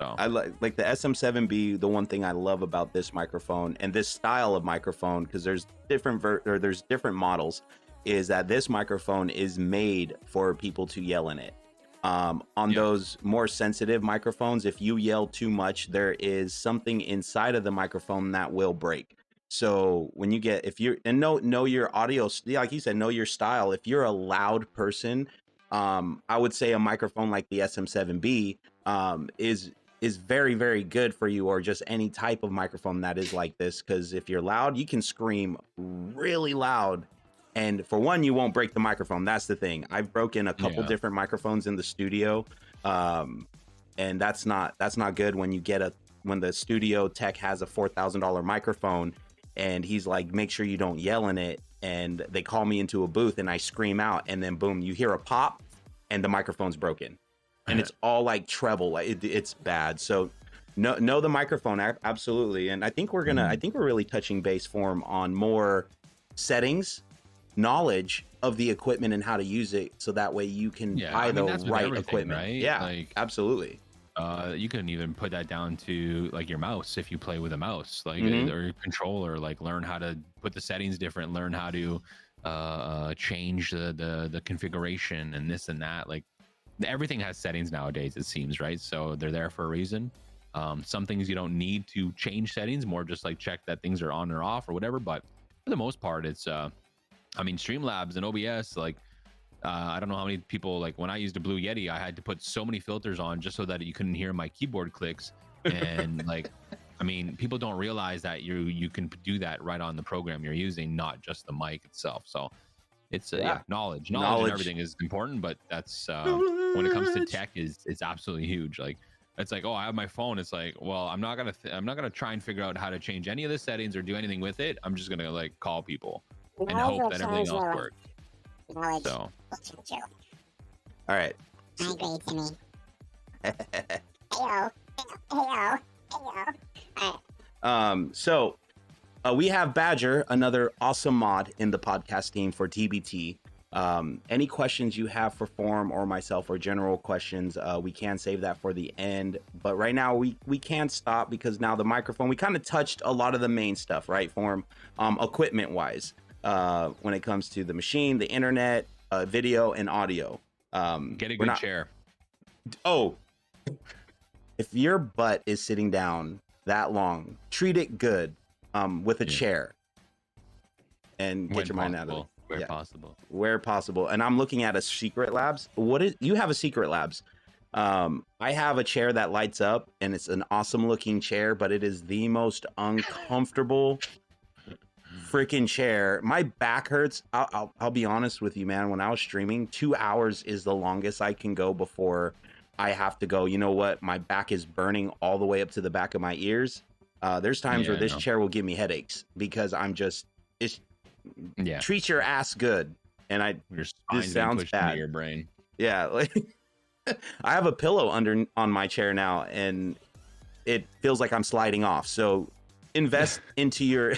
I like the SM7B. The one thing I love about this microphone and this style of microphone, because there's different models, is that this microphone is made for people to yell in it. On those more sensitive microphones, if you yell too much, there is something inside of the microphone that will break. So when you get, if you're, and know your audio, like you said, know your style. If you're a loud person, I would say a microphone like the SM7B is very, very good for you, or just any type of microphone that is like this. Because if you're loud, you can scream really loud. And for one, you won't break the microphone. That's the thing. I've broken a couple different microphones in the studio. And that's not good when when the studio tech has a $4,000 microphone and he's like, make sure you don't yell in it. And they call me into a booth and I scream out, and then boom, you hear a pop and the microphone's broken. And it's all like treble. It's bad. So know the microphone. Absolutely. And I think we're really touching base form on more settings, knowledge of the equipment and how to use it. So that way you can buy the right equipment. Right? Yeah, like, absolutely. You can even put that down to like your mouse. If you play with a mouse, like or your controller, like learn how to put the settings different, learn how to change the configuration and this and that. Like, everything has settings nowadays, it seems, right? So they're there for a reason. Some things you don't need to change settings, more just like check that things are on or off or whatever. But for the most part, it's I mean, Streamlabs and OBS, like I don't know how many people, like when I used a Blue Yeti, I had to put so many filters on just so that you couldn't hear my keyboard clicks. And like, I mean, people don't realize that you can do that right on the program you're using, not just the mic itself. So it's knowledge and everything is important, but that's when it comes to tech, it's absolutely huge. Like it's like, oh, I have my phone. It's like, well, I'm not gonna try and figure out how to change any of the settings or do anything with it. I'm just gonna like call people and Knowledge hope will that change everything else your life. works. Knowledge So will change your life. All right. I agree, Timmy. Heyo. Heyo. Heyo. Alright. So we have Badger, another awesome mod in the podcast team for TBT. Any questions you have for Form or myself or general questions, we can save that for the end. But right now we can't stop because now the microphone, we kind of touched a lot of the main stuff, right, Form? Equipment wise, when it comes to the machine, the internet, video and audio. get a good chair. Oh, if your butt is sitting down that long, treat it good with a chair and get When your mind out of it. possible, where Yeah. possible. Where possible. And I'm looking at a Secret Labs. What is, you have a Secret Labs? I have a chair that lights up and it's an awesome looking chair, but it is the most uncomfortable freaking chair. My back hurts. I'll be honest with you, man. When I was streaming, 2 hours is the longest I can go before I have to go. You know what? My back is burning all the way up to the back of my ears. There's times where Yeah, this no. chair will give me headaches because I'm just, it's Yeah, treat your ass good. And I, your spine's being sounds pushed into bad. your brain. yeah, like I have a pillow under on my chair now and it feels like I'm sliding off. So invest into your,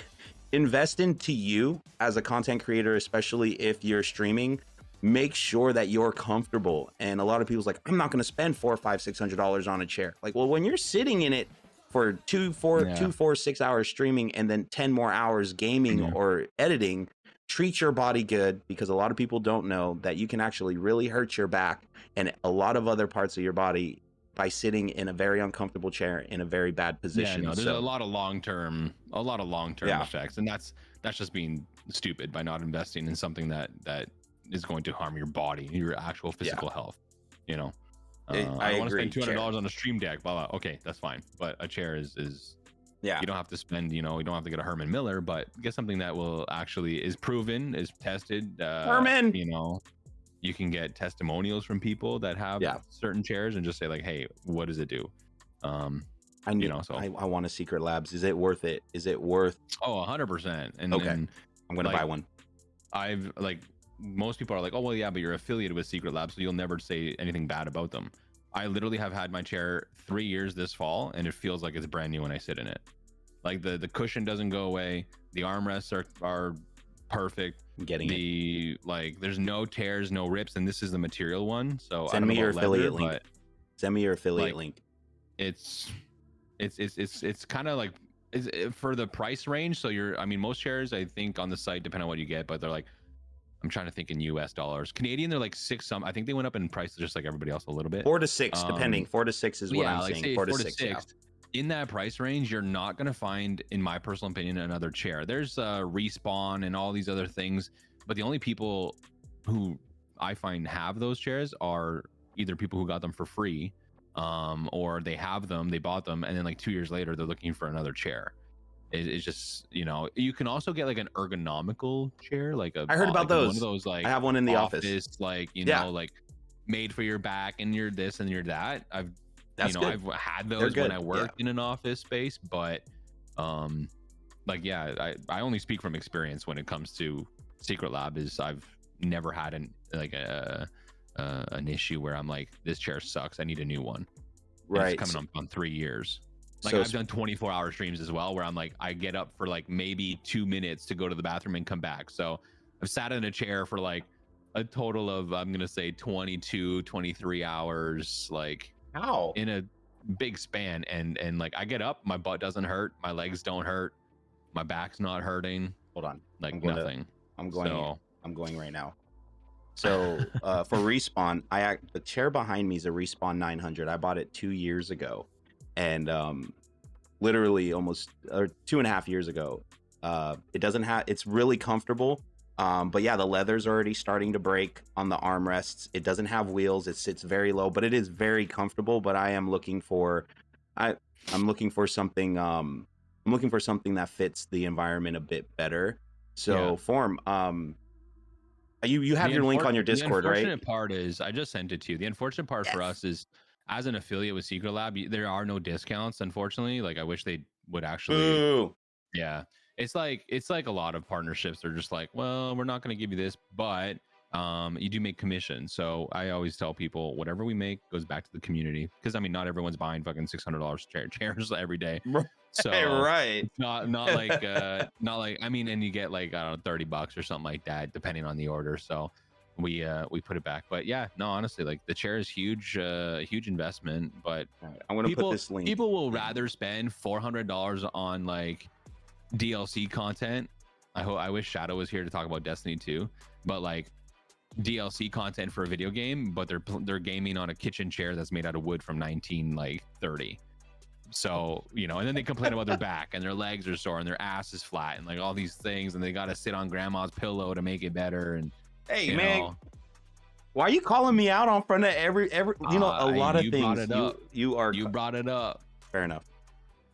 invest into you as a content creator, especially if you're streaming. Make sure that you're comfortable. And a lot of people's like, I'm not going to spend $400, $500, $600 on a chair. Like, well, when you're sitting in it for 2, 4, 6 hours streaming and then 10 more hours gaming Yeah. or editing, treat your body good, because a lot of people don't know that you can actually really hurt your back and a lot of other parts of your body by sitting in a very uncomfortable chair in a very bad position. Yeah, no, there's So a lot of long-term Yeah. effects, and that's just being stupid by not investing in something that is going to harm your body, your actual physical health. You know, I don't want to agree, spend chair. $200 on a stream deck. Blah, blah. Okay, that's fine, but a chair is yeah, you don't have to spend. You don't have to get a Herman Miller, but get something that will actually is proven, is tested. Herman! You know, you can get testimonials from people that have Yeah. certain chairs and just say like, hey, what does it do? I need, so I want a Secret Labs. Is it worth it? Is it worth? Oh, 100%. And Okay. then I'm gonna Like, buy one. I've like most people are like, oh well, yeah, but you're affiliated with Secret Labs, so you'll never say anything bad about them. I literally have had my chair 3 years this fall, and it feels like it's brand new when I sit in it. Like the cushion doesn't go away, the armrests are perfect. I'm getting it. The like, there's no tears, no rips, and this is the material one. So I Send don't me know your about leather, affiliate link. but Send me your affiliate like, link. it's kind of like for the price range. So I mean, most chairs I think on the site, depending on what you get, but they're like, I'm trying to think in US dollars. Canadian, they're like six some. I think they went up in prices just like everybody else a little bit. 4 to 6, depending. 4 to 6 is what Yeah, I'm like saying. say 4 to 6. Yeah. In that price range, you're not going to find, in my personal opinion, another chair. There's Respawn and all these other things, but the only people who I find have those chairs are either people who got them for free, or they have them, they bought them, and then like 2 years later they're looking for another chair. It's just, you can also get like an ergonomical chair, like I heard about like one those. of those, like I have one in the office. like Yeah. like made for your back and you're this and you're that. That's good. I've had They're those when good, I worked in an office space, but like, yeah, I only speak from experience when it comes to Secret Lab. Is I've never had an issue where I'm like, this chair sucks, I need a new one. And Right. it's coming up on 3 years. Like, So I've done 24-hour streams as well, where I'm like, I get up for like maybe 2 minutes to go to the bathroom and come back. So I've sat in a chair for like a total of, I'm gonna say 22, 23 hours, like How? in a big span. And like, I get up, my butt doesn't hurt, my legs don't hurt, my back's not hurting, Hold on. like I'm going to- nothing. I'm going. So I'm going right now. So for Respawn, the chair behind me is a Respawn 900. I bought it 2 years ago, and literally almost 2.5 years ago. It doesn't have. It's really comfortable, but yeah, the leather's already starting to break on the armrests. It doesn't have wheels. It sits very low, but it is very comfortable. But I am looking for, I'm looking for something. I'm looking for something that fits the environment a bit better. So Yeah. Form, you have your link on your Discord, The right? unfortunate part is, I just sent it to you. The unfortunate part for us is as an affiliate with Secret Lab, there are no discounts, unfortunately. Like, I wish they would actually. Ooh. Yeah, it's like a lot of partnerships. They're just like, well, we're not going to give you this, but you do make commission. So I always tell people, whatever we make goes back to the community, because I mean, not everyone's buying fucking $600 chairs every day. So Right. it's not like I mean, and you get like, I don't know, $30 or something like that, depending on the order. So we put it back. But yeah, no, honestly, like the chair is huge investment. But I'm gonna put this link. People will rather spend $400 on like DLC content. I wish Shadow was here to talk about Destiny 2, but like DLC content for a video game, but they're gaming on a kitchen chair that's made out of wood from 1930. So, you know, and then they complain about their back and their legs are sore and their ass is flat and like all these things, and they got to sit on grandma's pillow to make it better. And hey, man, why are you calling me out on front of every you know, a lot of things? You brought it up. Fair enough.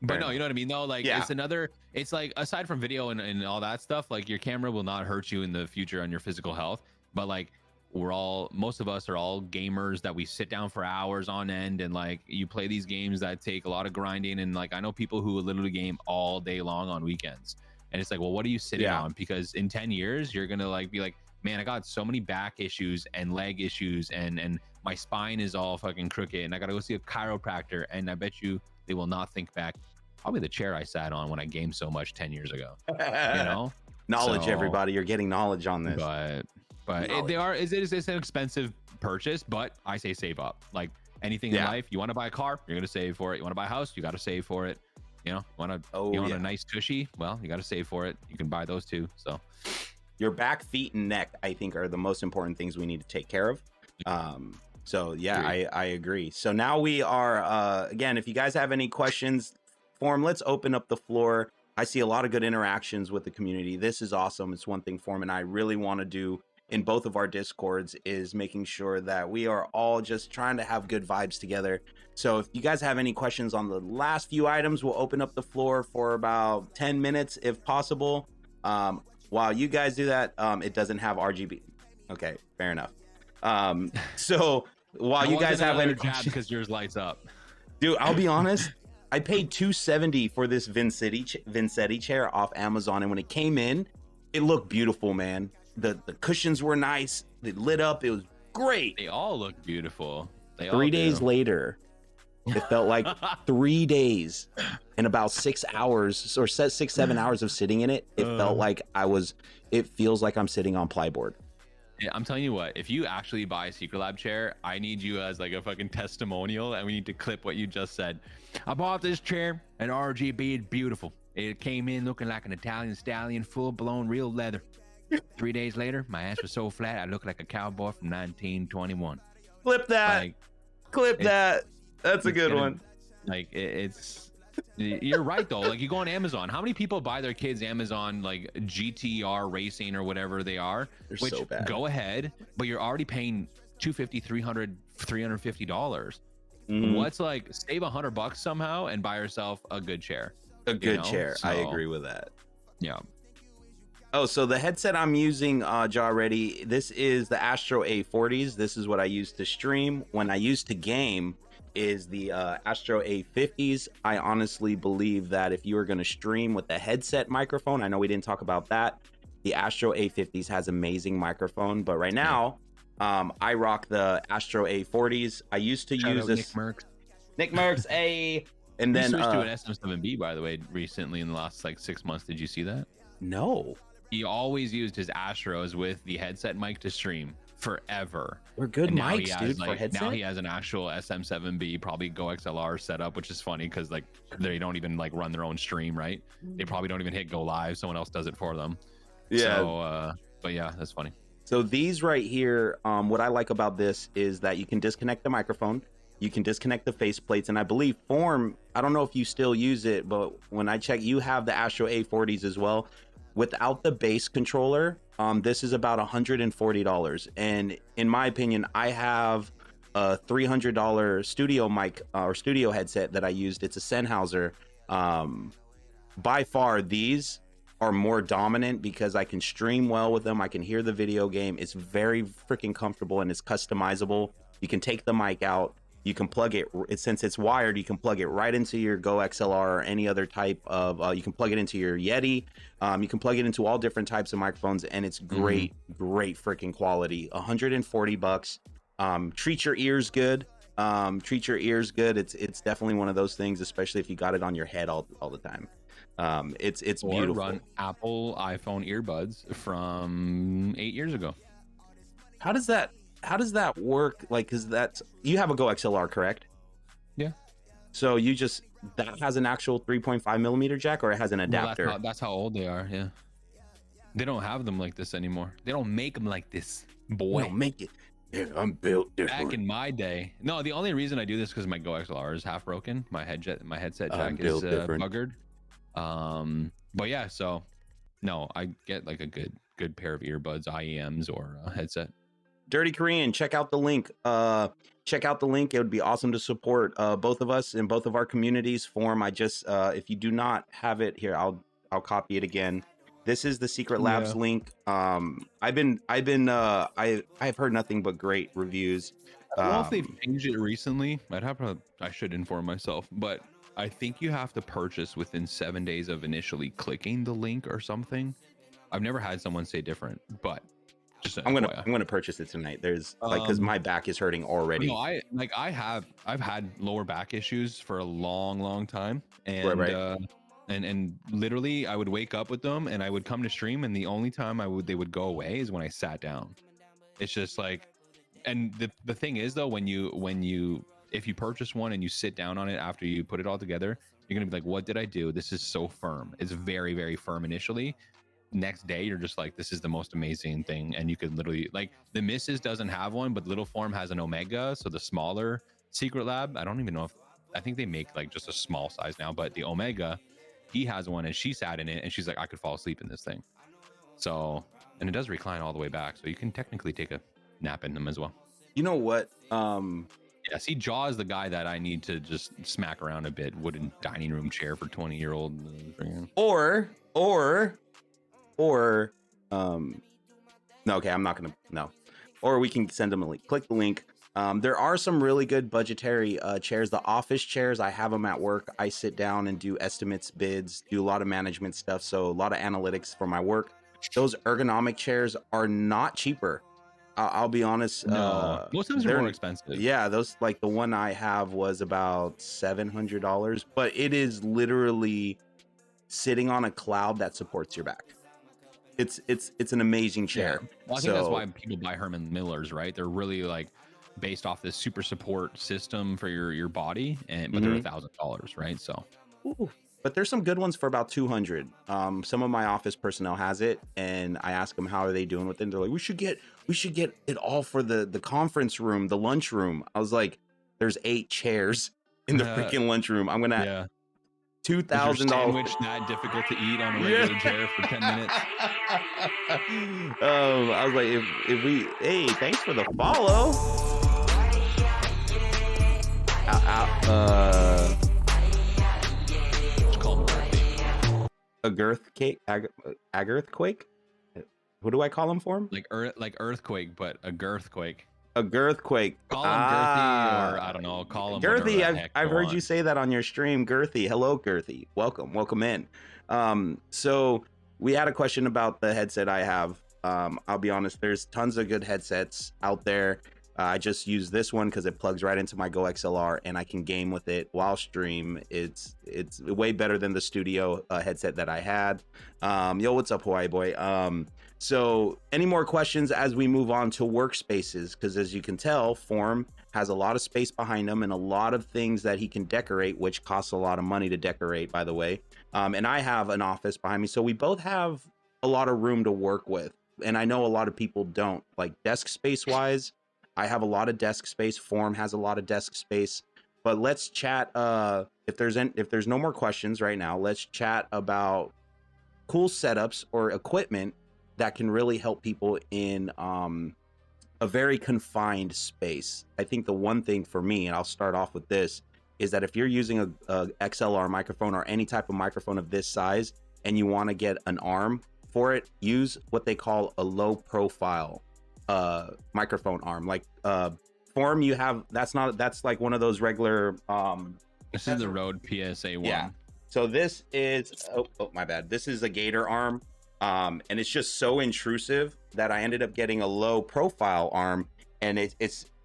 But no, you know what I mean though? Like, it's like, aside from video and all that stuff, like your camera will not hurt you in the future on your physical health. But like, most of us are all gamers that we sit down for hours on end, and like you play these games that take a lot of grinding, and like I know people who literally game all day long on weekends, and it's like, well, what are you sitting on? Because in 10 years you're gonna like be like, man, I got so many back issues and leg issues, and my spine is all fucking crooked, and I gotta go see a chiropractor, and I bet you they will not think back, probably the chair I sat on when I gamed so much 10 years ago. You know, knowledge, everybody, you're getting knowledge on this. But it's an expensive purchase, but I say save up. Like anything in life, you want to buy a car, you're gonna save for it. You want to buy a house, you got to save for it. You know, want a nice tushy, well, you got to save for it. You can buy those too. So your back, feet, and neck, I think, are the most important things we need to take care of. So yeah, I agree. So now we are again, if you guys have any questions, Form, let's open up the floor. I see a lot of good interactions with the community. This is awesome. It's one thing Form and I really want to do in both of our Discords, is making sure that we are all just trying to have good vibes together. So if you guys have any questions on the last few items, we'll open up the floor for about 10 minutes if possible. While you guys do that, it doesn't have RGB. Okay, fair enough. So while you guys have any questions, because yours lights up. Dude, I'll be honest, I paid $270 for this Vincetti chair off Amazon, and when it came in, it looked beautiful, man. The cushions were nice. They lit up. It was great. They all look beautiful. 3 days later, it felt like 3 days and about 6 hours or 6-7 hours of sitting in it. It felt like it feels like I'm sitting on plyboard. Yeah, I'm telling you what, if you actually buy a Secret Lab chair, I need you as like a fucking testimonial, and we need to clip what you just said. I bought this chair and RGB is beautiful. It came in looking like an Italian stallion, full blown real leather. 3 days later, my ass was so flat, I looked like a cowboy from 1921. Clip that. Clip that. That's a good one. Like, you're right though. Like, you go on Amazon. How many people buy their kids Amazon like GTR racing or whatever they are? They're so bad. Go ahead, but you're already paying $250, $300, $350. What's like, save $100 somehow and buy yourself a good chair. A good chair. So, I agree with that. Yeah. Oh, so the headset I'm using, Ready, this is the Astro A40s. This is what I use to stream. When I used to game is the Astro A50s. I honestly believe that if you were going to stream with the headset microphone, I know we didn't talk about that, the Astro A50s has amazing microphone, but right now, I rock the Astro A40s. I used to use this. Nick Merckx, and then switched to an SM7B, by the way, recently in the last like 6 months. Did you see that? No. He always used his Astros with the headset mic to stream forever. We're good mics, dude, for headset. Now he has an actual SM7B, probably Go XLR setup, which is funny because like they don't even like run their own stream, right? They probably don't even hit go live. Someone else does it for them. Yeah. So, but yeah, that's funny. So these right here, what I like about this is that you can disconnect the microphone, you can disconnect the faceplates, and I believe Form, I don't know if you still use it, but when I check, you have the Astro A40s as well. Without the bass controller, this is about $140. And in my opinion, I have a $300 studio mic or studio headset that I used. It's a Sennheiser. By far, these are more dominant because I can stream well with them. I can hear the video game. It's very freaking comfortable and it's customizable. You can take the mic out. You can plug it, since it's wired, you can plug it right into your Go XLR or any other type of, you can plug it into your Yeti. You can plug it into all different types of microphones, and it's great, great freaking quality. $140. Treat your ears good. Treat your ears good. It's definitely one of those things, especially if you got it on your head all the time. It's or beautiful. Run Apple iPhone earbuds from 8 years ago. How does that work? Like, cause you have a Go XLR, correct? Yeah. So that has an actual 3.5 millimeter jack, or it has an adapter? Well, that's how old they are. Yeah. They don't have them like this anymore. They don't make them like this, boy. Don't make it. Yeah, I'm built different. Back in my day, no. The only reason I do this because my Go XLR is half broken. My headset jack is buggered. But yeah, so no, I get like a good pair of earbuds, IEMs, or a headset. Dirty Korean, check out the link. Check out the link. It would be awesome to support both of us in both of our communities. Form. I just if you do not have it here, I'll copy it again. This is the Secret Labs link. I've heard nothing but great reviews. I don't know if they've changed it recently. I should inform myself, but I think you have to purchase within 7 days of initially clicking the link or something. I've never had someone say different, but just I'm gonna purchase it tonight. There's because my back is hurting already. No, I've had lower back issues for a long time, and right. And literally I would wake up with them and I would come to stream, and the only time they would go away is when I sat down. It's just like, and the thing is though, if you purchase one and you sit down on it after you put it all together, you're gonna be like, what did I do? This is so firm. It's very, very firm initially. Next day you're just like, this is the most amazing thing. And you could literally, like, the Missus doesn't have one, but Little Form has an Omega, so the smaller Secret Lab, I don't even know I think they make like just a small size now, but the Omega, he has one, and she sat in it and she's like, I could fall asleep in this thing. So, and it does recline all the way back, so you can technically take a nap in them as well. You know what? Yeah, see, Jaw is the guy that I need to just smack around a bit. Wooden dining room chair for 20-year-old. No, okay, I'm not gonna, no. Or we can send them a link. Click the link. There are some really good budgetary chairs. The office chairs, I have them at work. I sit down and do estimates, bids, do a lot of management stuff. So a lot of analytics for my work. Those ergonomic chairs are not cheaper. I'll be honest. No, most times they're more expensive. Yeah, those, like the one I have was about $700, but it is literally sitting on a cloud that supports your back. It's an amazing chair. Yeah. Well, I think that's why people buy Herman Millers, right? They're really like based off this super support system for your body, but they're $1,000, right? So. Ooh. But there's some good ones for about 200. Some of my office personnel has it, and I ask them how are they doing with it. And they're like, we should get it all for the conference room, the lunch room. I was like, there's 8 chairs in the freaking lunch room. I'm gonna $2,000. Sandwich that difficult to eat on a regular chair for 10 minutes. I was like, if we, hey, thanks for the follow. A girthquake? What do I call him for him? Like earthquake, but a girthquake. A girthquake. Call him Girthy, or I don't know, call him Girthy. I've heard you say that on your stream. Girthy. Hello, Girthy. Welcome in. So we had a question about the headset I have. I'll be honest, there's tons of good headsets out there. I just use this one because it plugs right into my Go XLR and I can game with it while stream. It's way better than the studio headset that I had. Yo, what's up, Hawaii boy? So any more questions as we move on to workspaces? Because as you can tell, Form has a lot of space behind him and a lot of things that he can decorate, which costs a lot of money to decorate, by the way. And I have an office behind me. So we both have a lot of room to work with. And I know a lot of people don't. Like desk space wise, I have a lot of desk space. Form has a lot of desk space. But let's chat. If there's no more questions right now, let's chat about cool setups or equipment that can really help people in a very confined space. I think the one thing for me, and I'll start off with this, is that if you're using a XLR microphone or any type of microphone of this size and you want to get an arm for it, use what they call a low profile microphone arm. Like form you have, that's like one of those regular This is the Rode PSA 1. Yeah. So this is oh my bad. This is a Gator arm. And it's just so intrusive that I ended up getting a low profile arm, and it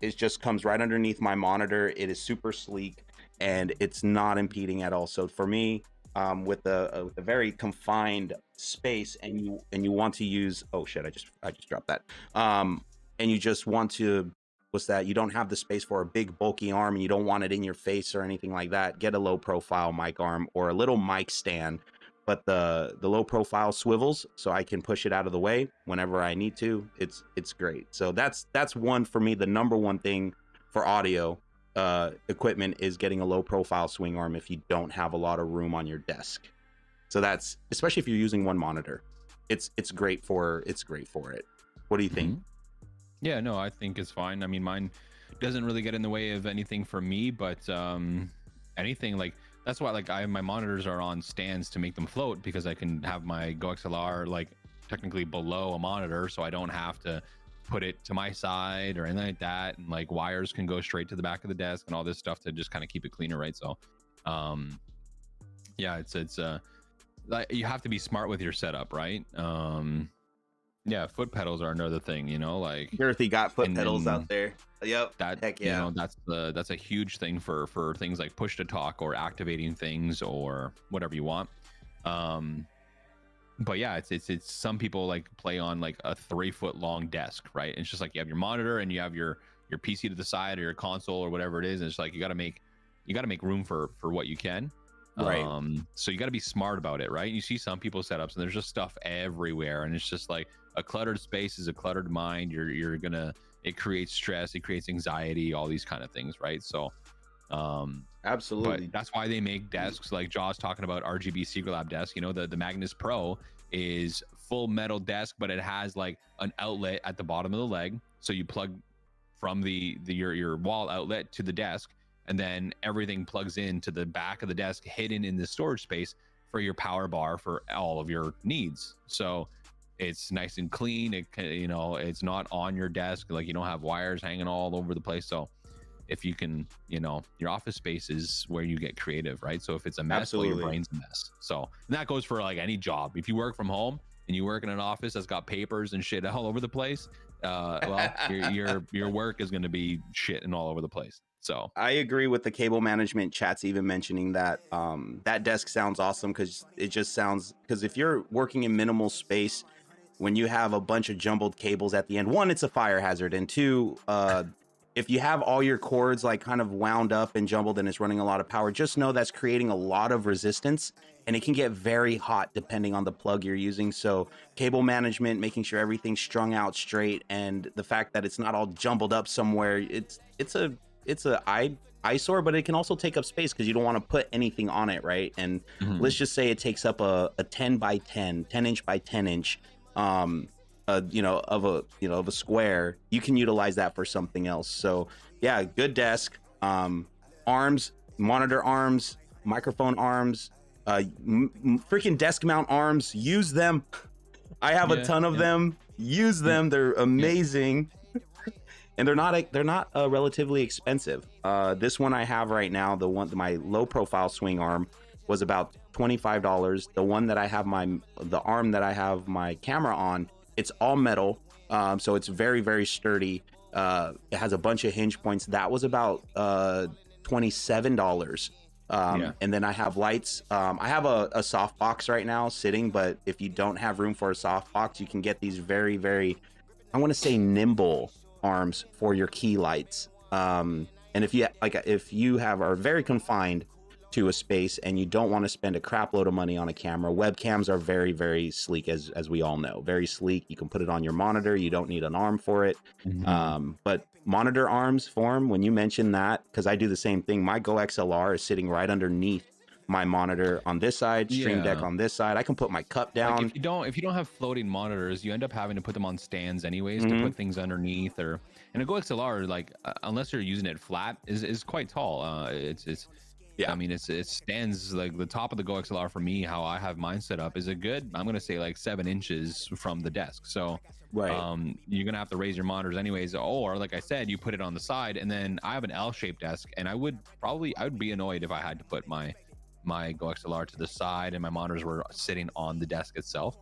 just comes right underneath my monitor. It is super sleek and it's not impeding at all. So for me, with a very confined space, and you want to use, oh shit, I just dropped that. And you just want to, what's that? You don't have the space for a big bulky arm, and you don't want it in your face or anything like that. Get a low profile mic arm or a little mic stand, but the low profile swivels so I can push it out of the way whenever I need to. It's great. So that's one for me. The number one thing for audio equipment is getting a low profile swing arm if you don't have a lot of room on your desk. So that's, especially if you're using one monitor, it's great for it. What do you think? Yeah, no, I think it's fine. I mean, mine doesn't really get in the way of anything for me, but anything like, that's why like my monitors are on stands to make them float, because I can have my Go XLR like technically below a monitor, so I don't have to put it to my side or anything like that, and like wires can go straight to the back of the desk and all this stuff to just kind of keep it cleaner, right? So yeah, it's like you have to be smart with your setup, right? Yeah, foot pedals are another thing, you know, like Girthy got foot pedals out there. Yep. That, heck yeah. You know, that's a huge thing for things like push to talk or activating things or whatever you want. But yeah, it's some people like play on like a 3-foot long desk, right? And it's just like you have your monitor and you have your PC to the side or your console or whatever it is, and it's like you got to make room for what you can. Right. So you got to be smart about it, right? You see some people's setups and there's just stuff everywhere, and it's just like a cluttered space is a cluttered mind. It creates stress, it creates anxiety, all these kind of things, right? So absolutely. But that's why they make desks like Jaws talking about RGB Secretlab desk. You know, the Magnus Pro is full metal desk, but it has like an outlet at the bottom of the leg, so you plug from your wall outlet to the desk, and then everything plugs into the back of the desk, hidden in the storage space for your power bar for all of your needs. So it's nice and clean. It can, you know, it's not on your desk, like you don't have wires hanging all over the place. So if you can, you know, your office space is where you get creative, right? So if it's a mess, well, your brain's a mess. So and that goes for like any job. If you work from home and you work in an office that's got papers and shit all over the place, well, your work is going to be shit and all over the place. So I agree with the cable management chats even mentioning that that desk sounds awesome, because it just sounds, because if you're working in minimal space, when you have a bunch of jumbled cables at the end, one, it's a fire hazard, and two, if you have all your cords like kind of wound up and jumbled and it's running a lot of power, just know that's creating a lot of resistance, and it can get very hot depending on the plug you're using. So cable management, making sure everything's strung out straight, and the fact that it's not all jumbled up somewhere, it's a eyesore, but it can also take up space because you don't want to put anything on it, right? And let's just say it takes up a 10 inch by 10 inch of a square. You can utilize that for something else. So yeah, good desk, arms, monitor arms, microphone arms, freaking desk mount arms. Use them. I have a ton of them. Use them. They're amazing. And they're not relatively expensive. This one I have right now, my low profile swing arm, was about $25. The one that I have the arm that I have my camera on, it's all metal, so it's very, very sturdy. It has a bunch of hinge points. That was about $27. And then I have lights. I have a softbox right now sitting, but if you don't have room for a softbox, you can get these very, very, I want to say, nimble arms for your key lights. And if you are very confined to a space and you don't want to spend a crap load of money on a camera, webcams are very, very sleek, as we all know. Very sleek. You can put it on your monitor. You don't need an arm for it. But monitor arms form, when you mention that, because I do the same thing. My Go XLR is sitting right underneath my monitor on this side, Stream Deck on this side. I can put my cup down. Like if you don't have floating monitors, you end up having to put them on stands anyways to put things underneath. And a Go XLR, like unless you're using it flat, is quite tall. Yeah. I mean, it stands like the top of the Go XLR for me. How I have mine set up is a good, I'm gonna say like 7 inches from the desk. So Right. you're gonna have to raise your monitors anyways, or like I said, you put it on the side. And then I have an L-shaped desk, and I would be annoyed if I had to put my Go XLR to the side and my monitors were sitting on the desk itself.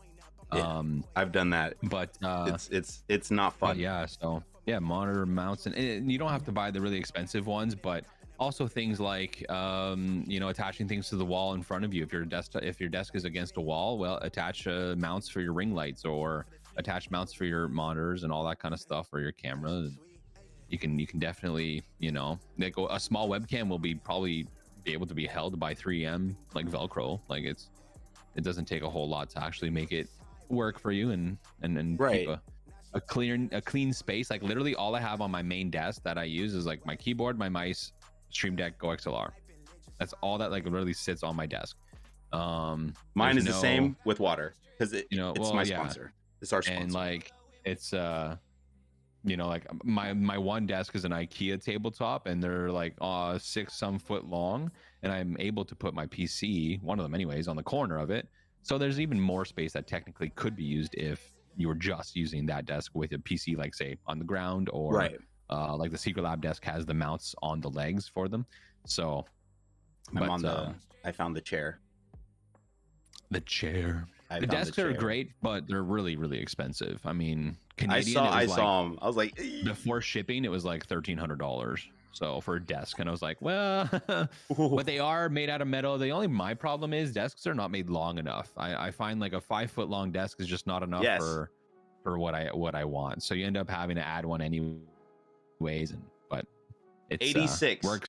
Yeah. I've done that. But It's not fun. but yeah, so yeah, monitor mounts, and you don't have to buy the really expensive ones, but also things like attaching things to the wall in front of you. If your desk is against a wall, well, attach mounts for your ring lights, or attach mounts for your monitors and all that kind of stuff, or your camera. You can definitely, like a small webcam will probably be able to be held by 3M like Velcro. Like it doesn't take a whole lot to actually make it work for you and Right. keep a clean space. Like literally all I have on my main desk that I use is like my keyboard, my mice, Stream Deck, Go XLR. That's all that like literally sits on my desk. Mine is the same with water, because it's my sponsor. It's our sponsor. And like it's like my one desk is an IKEA tabletop, and they're like 6 some foot long, and I'm able to put my PC, one of them anyways, on the corner of it. So there's even more space that technically could be used if you were just using that desk with a PC, like say on the ground, or right. Like the Secret Lab desk has the mounts on the legs for them. So I found the chair. The desks are great, but they're really, really expensive. I mean, Canadian, I saw them. I was like, before shipping, it was like $1,300. So for a desk, and I was like, well, but they are made out of metal. My problem is desks are not made long enough. I find like a 5 foot long desk is just not enough for what I want. So you end up having to add one anyways. But it's 86 works.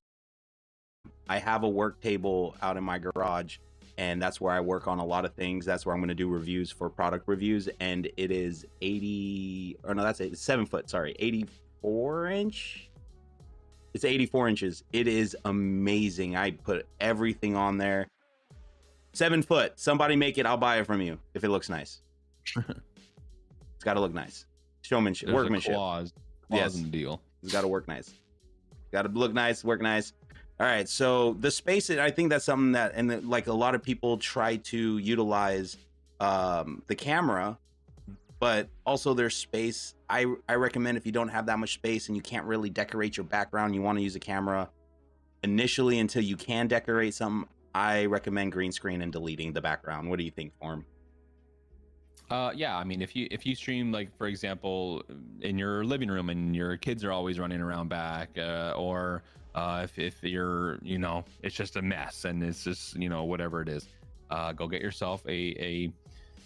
I have a work table out in my garage, and that's where I work on a lot of things. That's where I'm going to do reviews for product reviews, and it is 7 foot, sorry, 84 inch. It's 84 inches. It is amazing. I put everything on there. 7 foot. Somebody make it. I'll buy it from you if it looks nice. It's got to look nice. Showmanship, workmanship. Clause in the deal. It's got to work nice. Got to look nice, work nice. All right. So the space, I think that's something that, like a lot of people try to utilize the camera, but also there's space. I recommend, if you don't have that much space and you can't really decorate your background, you want to use a camera initially until you can decorate something, I recommend green screen and deleting the background. What do you think, Form? Yeah, I mean, if you stream, like for example, in your living room and your kids are always running around back, or if you're, it's just a mess and it's just, whatever it is, go get yourself a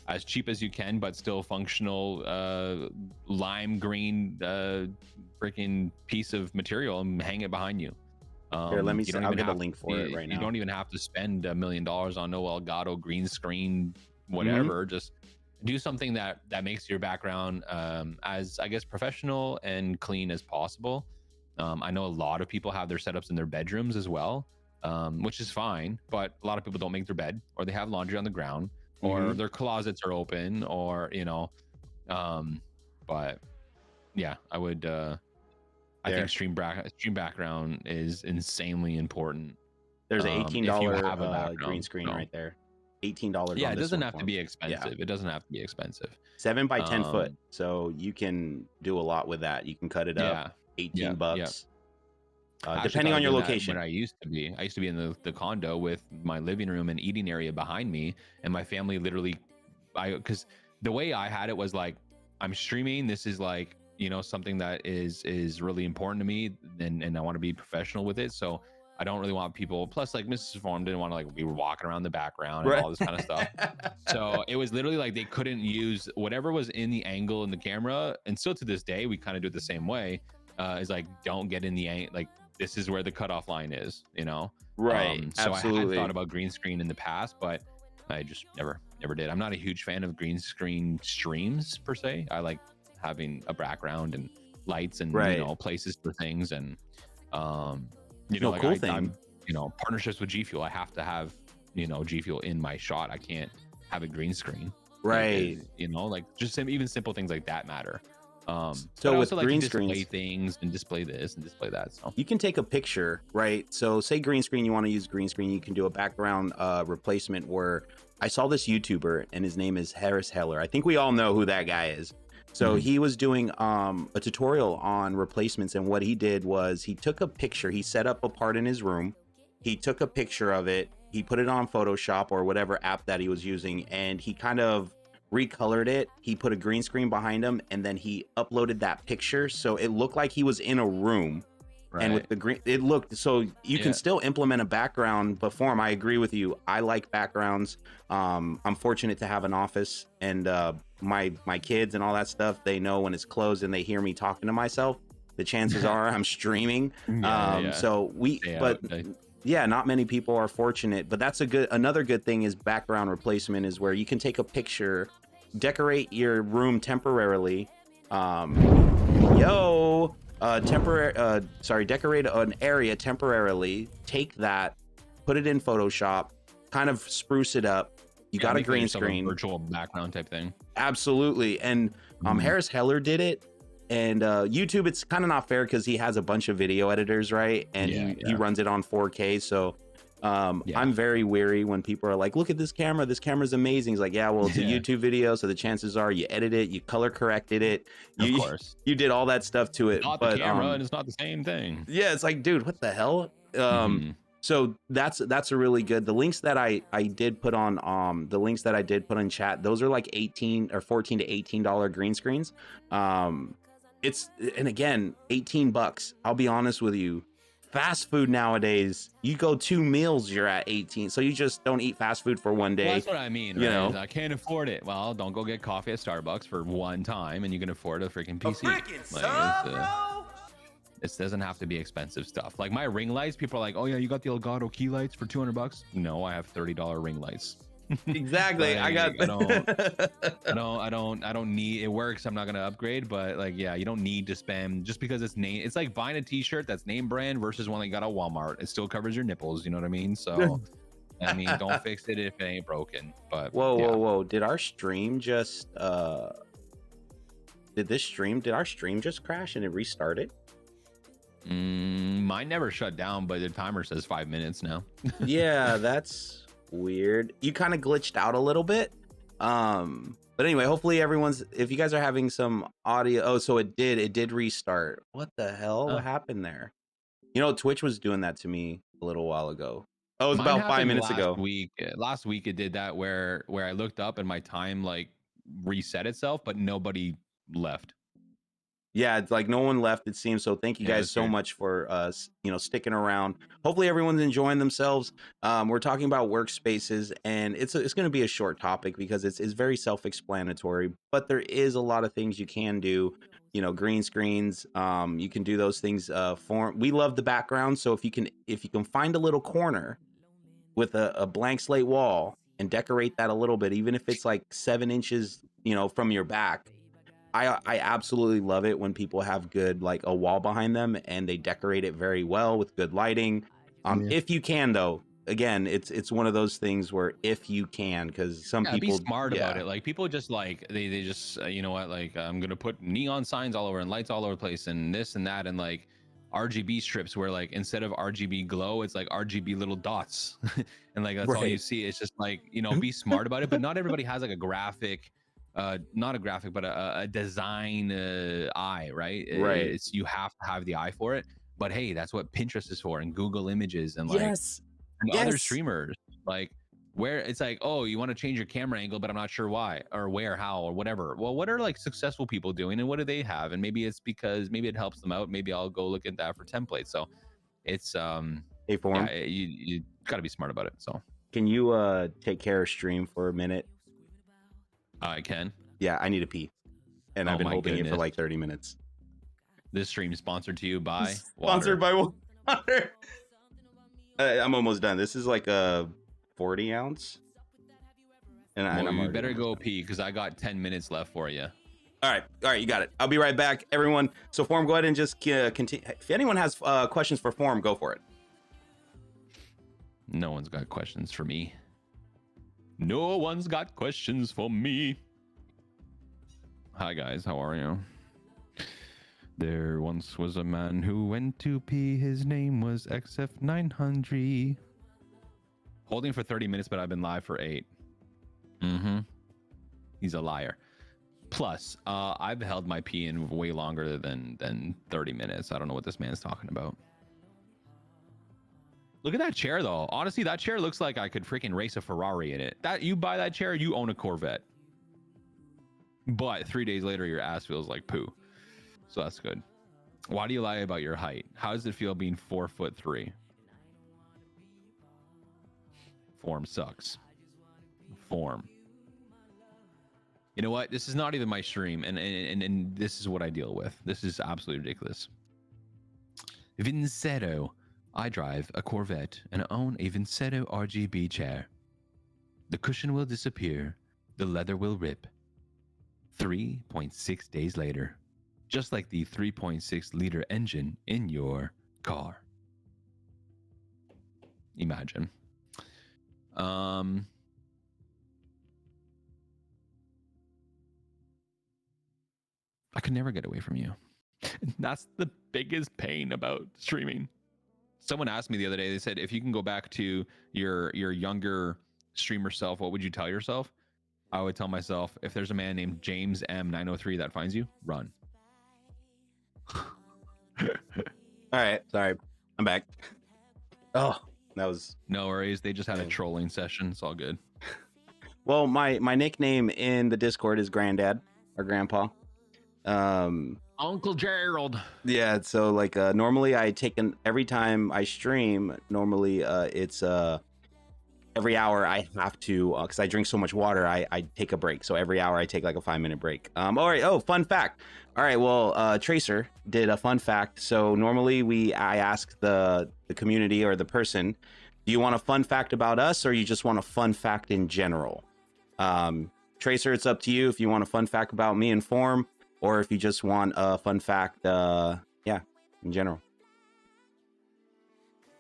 as cheap as you can but still functional lime green freaking piece of material and hang it behind you. Here, let me see. I'll get a link for it right now. You don't even have to spend $1 million on no Elgato green screen, whatever. Just do something that makes your background as, I guess, professional and clean as possible. I know a lot of people have their setups in their bedrooms as well, which is fine, but a lot of people don't make their bed, or they have laundry on the ground, or their closets are open, or but yeah, I would I think stream background is insanely important. There's an $18 green screen right there. $18. Yeah, it doesn't have to be expensive. It doesn't have to be expensive. 7 by 10 foot, so you can do a lot with that. You can cut it up. $18. Depending on your location. I used to be in the condo with my living room and eating area behind me, and my family literally, because the way I had it was like, I'm streaming. This is like, something that is really important to me, and I want to be professional with it. So I don't really want people, plus like Mrs. Form didn't want to like be walking around the background and all this kind of stuff. So it was literally like they couldn't use whatever was in the angle in the camera. And still to this day, we kind of do it the same way. Is like, don't get in the like, this is where the cutoff line is, Right. So absolutely. I had thought about green screen in the past, but I just never did. I'm not a huge fan of green screen streams per se. I like having a background and lights and places for things, and partnerships with G Fuel. I have to have G Fuel in my shot. I can't have a green screen. Right. Like just even simple things like that matter. So with also like green to display screens, things and display this and display that. So you can take a picture, right? So say green screen, you want to use green screen, you can do a background replacement where I saw this YouTuber and his name is Harris Heller. I think we all know who that guy is. So he was doing a tutorial on replacements, and what he did was he took a picture, he set up a part in his room, he took a picture of it, he put it on Photoshop or whatever app that he was using, and he kind of recolored it. He put a green screen behind him, and then he uploaded that picture so it looked like he was in a room. right. And with the green, it looked so you Yeah. can still implement a background, but form. I agree with you. I like backgrounds. I'm fortunate to have an office, and my kids and all that stuff. They know when it's closed, and they hear me talking to myself. The chances are I'm streaming. Yeah. So we, Yeah, but okay. yeah, not many people are fortunate. But that's another good thing is background replacement is where you can take a picture, decorate your room temporarily. Decorate an area temporarily, take that, put it in Photoshop, kind of spruce it up. You got a make green yourself a screen. virtual background type thing. Absolutely. And Harris Heller did it. And YouTube, it's kind of not fair because he has a bunch of video editors, right? And he runs it on 4K. So I'm very weary when people are like, look at this camera. This camera's amazing. He's like, yeah, well, it's a YouTube video. So the chances are you edit it, you color corrected it. Of course. You did all that stuff to it. Not but, the camera, and it's not the same thing. yeah, it's like, dude, what the hell? So that's a really good. The links that I did put on the links that I did put in chat, those are like 18 or 14 to $18 green screens. It's, and again, $18. I'll be honest with you. Fast food nowadays, you go 2 meals, you're at 18. So you just don't eat fast food for one day. Well, that's what I mean, right? You know? I can't afford it. Well, don't go get coffee at Starbucks for one time and you can afford a freaking PC. This doesn't have to be expensive stuff. Like my ring lights, people are like, oh yeah, you got the Elgato key lights for $200. No, I have $30 ring lights. Exactly. Like, I don't need it. Works. I'm not gonna upgrade, but like, yeah, you don't need to spend just because it's name. It's like buying a T-shirt that's name brand versus one that you got at Walmart. It still covers your nipples. You know what I mean? So, I mean, don't fix it if it ain't broken. But whoa! Did our stream just did our stream just crash and it restarted? Mine never shut down, but the timer says 5 minutes now. Yeah, that's weird. You kind of glitched out a little bit. But anyway, hopefully if you guys are having some audio, so it did restart. What the hell? What happened there? You know, Twitch was doing that to me a little while ago. Oh, it was about 5 minutes ago. Last week it did that where I looked up and my time like reset itself, but nobody left. Yeah, it's like no one left, it seems. So thank you guys so much for sticking around. Hopefully everyone's enjoying themselves. We're talking about workspaces, and it's going to be a short topic because it's very self-explanatory, but there is a lot of things you can do. You know, green screens, you can do those things. We love the background, so if you can find a little corner with a blank slate wall and decorate that a little bit, even if it's like 7 inches, from your back. I absolutely love it when people have good, like a wall behind them and they decorate it very well with good lighting. If you can, though, again, it's one of those things where if you can, because some people be smart about it. Like people just like they just you know what, like I'm gonna put neon signs all over and lights all over the place and this and that and like RGB strips where like instead of RGB glow, it's like RGB little dots and like that's all you see. It's just like, be smart about it. But not everybody has like a graphic. Not a graphic, but a design eye, right? It's you have to have the eye for it. But hey, that's what Pinterest is for, and Google Images, and like other streamers, like where it's like, oh, you want to change your camera angle, but I'm not sure why or where, how, or whatever. Well, what are like successful people doing, and what do they have? And maybe it's because maybe it helps them out. Maybe I'll go look at that for templates. So it's hey, Form. Yeah, you got to be smart about it. So can you take care of stream for a minute? I can. Yeah, I need to pee. And I've been holding it for like 30 minutes. This stream sponsored to you by Sponsored by water. I'm almost done. This is like a 40 ounce. And you better go pee because I got 10 minutes left for you. All right, you got it. I'll be right back, everyone. So Form, go ahead and just continue. If anyone has questions for Form, go for it. No one's got questions for me. No one's got questions for me. Hi guys, how are you? There once was a man who went to pee. His name was XF900. Holding for 30 minutes, but I've been live for 8. Mm-hmm. He's a liar. Plus, I've held my pee in way longer than 30 minutes. I don't know what this man's talking about. Look at that chair, though. Honestly, that chair looks like I could freaking race a Ferrari in it. That you buy that chair, you own a Corvette. But 3 days later, your ass feels like poo. So that's good. Why do you lie about your height? How does it feel being 4'3"? Form sucks. Form. You know what? This is not even my stream, and this is what I deal with. This is absolutely ridiculous. Vincedo. I drive a Corvette and own a Vincedo RGB chair. The cushion will disappear. The leather will rip. 3.6 days later. Just like the 3.6 liter engine in your car. Imagine. I could never get away from you. That's the biggest pain about streaming. Someone asked me the other day, they said, if you can go back to your younger streamer self, what would you tell yourself? I would tell myself, if there's a man named James M903 that finds you, run. All right, sorry, I'm back. Oh, that was no worries. They just had a trolling session. It's all good. Well, my nickname in the Discord is Granddad or Grandpa. Uncle Gerald. Yeah, so like normally I take every time I stream, normally it's every hour I have to, because I drink so much water, I take a break. So every hour I take like a 5-minute break. All right. Oh, fun fact. All right. Well, Tracer did a fun fact. So normally I ask the community or the person, do you want a fun fact about us, or you just want a fun fact in general? Tracer, it's up to you if you want a fun fact about me and Form, or if you just want a fun fact, yeah, in general.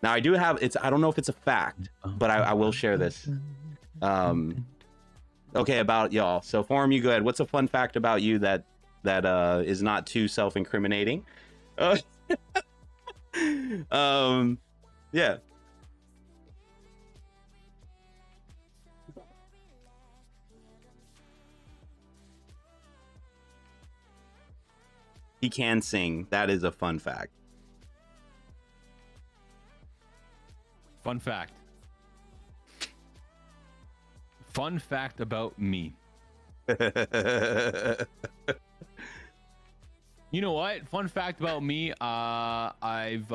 Now I do have, I don't know if it's a fact, but I will share this. Okay, about y'all. So Form, you go ahead. What's a fun fact about you that is not too self-incriminating? Yeah. He can sing. That is a fun fact. Fun fact. Fun fact about me. You know what? Fun fact about me. I've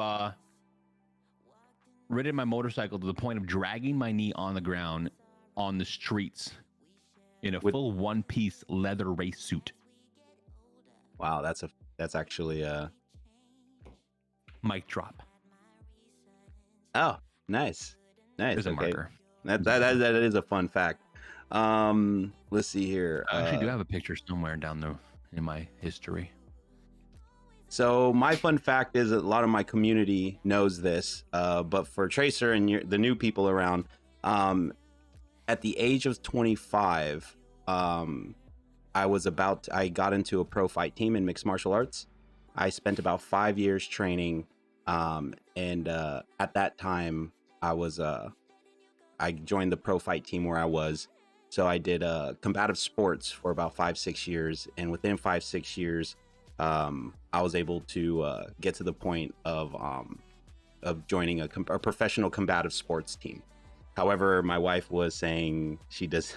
ridden my motorcycle to the point of dragging my knee on the ground on the streets in a full one-piece leather race suit. Wow, that's actually a mic drop. Oh, nice. There's a marker. That is a fun fact. Let's see here. I actually do have a picture somewhere down in my history. So my fun fact is that a lot of my community knows this, but for Tracer and the new people around, at the age of 25, I got into a pro fight team in mixed martial arts. I spent about 5 years training, and at that time I joined the pro fight team where I was. So I did combative sports for about 5-6 years, and within 5-6 years, I was able to get to the point of joining a professional combative sports team. However, my wife was saying she was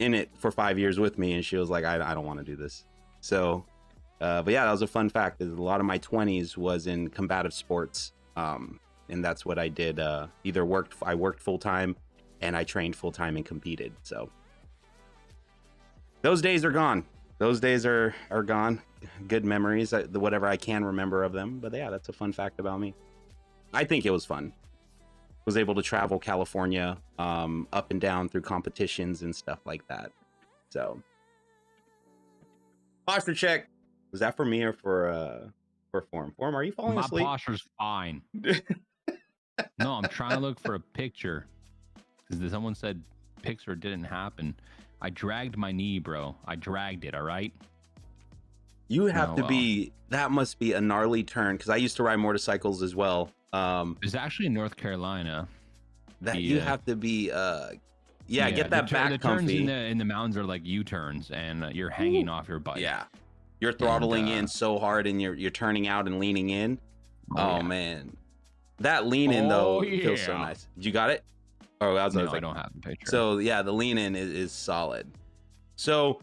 in it for 5 years with me, and she was like, I don't want to do this. So, but yeah, that was a fun fact. A lot of my 20s was in combative sports, and that's what I did. I worked full time, and I trained full time and competed. So those days are gone. Those days are gone. Good memories, whatever I can remember of them. But yeah, that's a fun fact about me. I think it was fun. Was able to travel California up and down through competitions and stuff like that. So posture check. Was that for me or for Form? Form, are you falling asleep? My posture's fine. No, I'm trying to look for a picture because someone said picture didn't happen. I dragged my knee, bro. I dragged it. All right. You have Oh, to well. be, that must be a gnarly turn, because I used to ride motorcycles as well. It's actually in North Carolina. That you The have to be yeah, get that the back turns comfy. in the mountains are like U-turns, and you're hanging off your bike. Yeah. You're And, throttling in so hard, and you're turning out and leaning in. Oh, yeah. man. That lean in though feels so yeah. nice. You got it? Oh, I was No, like, I don't have the picture. so yeah, the lean in is solid. So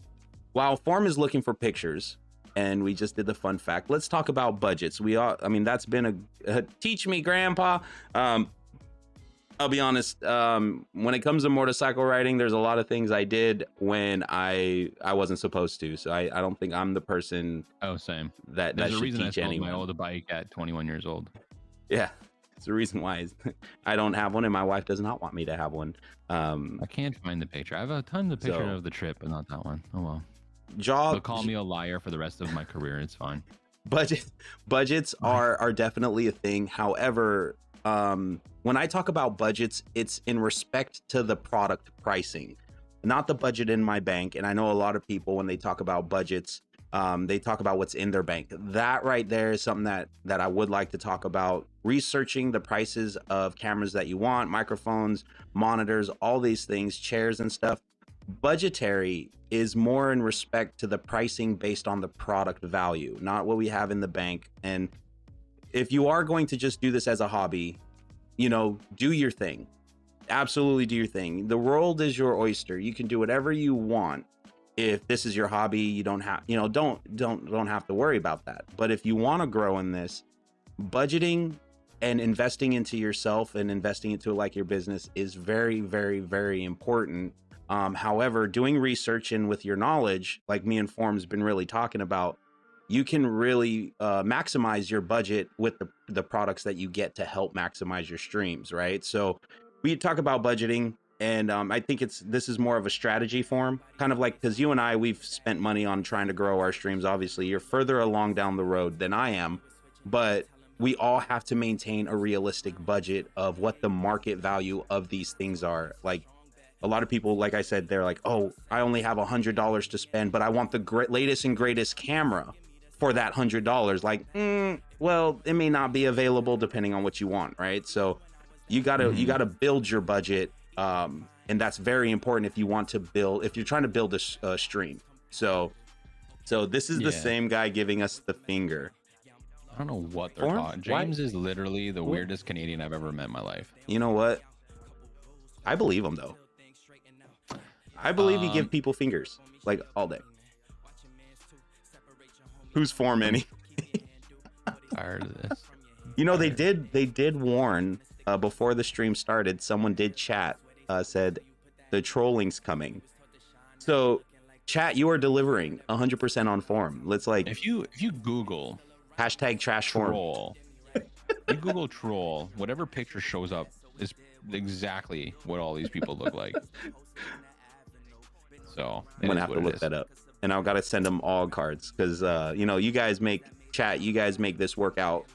while Form is looking for pictures, and we just did the fun fact, let's talk about budgets. I mean, that's been a teach me, Grandpa. I'll be honest. When it comes to motorcycle riding, there's a lot of things I did when I wasn't supposed to. So I don't think I'm the person Oh, same. that There's a should reason I teach sold anyone. my old bike at 21 years old. Yeah, it's the reason why I don't have one, and my wife does not want me to have one. I can't find the picture. I have a ton of pictures So- of the trip, but not that one. Oh well. Jaw They'll call me a liar for the rest of my career. It's fine. budgets are definitely a thing. However, when I talk about budgets, it's in respect to the product pricing, not the budget in my bank. And I know a lot of people, when they talk about budgets, they talk about what's in their bank. That right there is something that I would like to talk about. Researching the prices of cameras that you want, microphones, monitors, all these things, chairs and stuff. Budgetary is more in respect to the pricing based on the product value, not what we have in the bank. And if you are going to just do this as a hobby, do your thing. Absolutely do your thing. The world is your oyster. You can do whatever you want. If this is your hobby, you don't have, don't have to worry about that. But if you want to grow in this, budgeting and investing into yourself and investing into like your business is very, very, very important. However, doing research and with your knowledge, like me and Form's been really talking about, you can really maximize your budget with the products that you get to help maximize your streams, right? So we talk about budgeting, and I think this is more of a strategy form, kind of like, because you and I, we've spent money on trying to grow our streams. Obviously, you're further along down the road than I am, but we all have to maintain a realistic budget of what the market value of these things are. Like, a lot of people, like I said, they're like, oh, I only have $100 to spend, but I want the latest and greatest camera for that $100. Like, well, it may not be available depending on what you want, right? So you gotta build your budget, and that's very important if you're trying to build a stream. So this is the same guy giving us the finger. I don't know what they're Form? talking. James is literally the weirdest Canadian I've ever met in my life. You know what? I believe him though. I believe you give people fingers like all day. Who's Form any? Tired of this. They did warn before the stream started. Someone did chat, said the trolling's coming. So chat, you are delivering 100% on Form. Let's like, If you Google hashtag trash Form. troll, you Google troll, whatever picture shows up is exactly what all these people look like. So I'm gonna have to look that up, and I've got to send them all cards because you guys make this work out.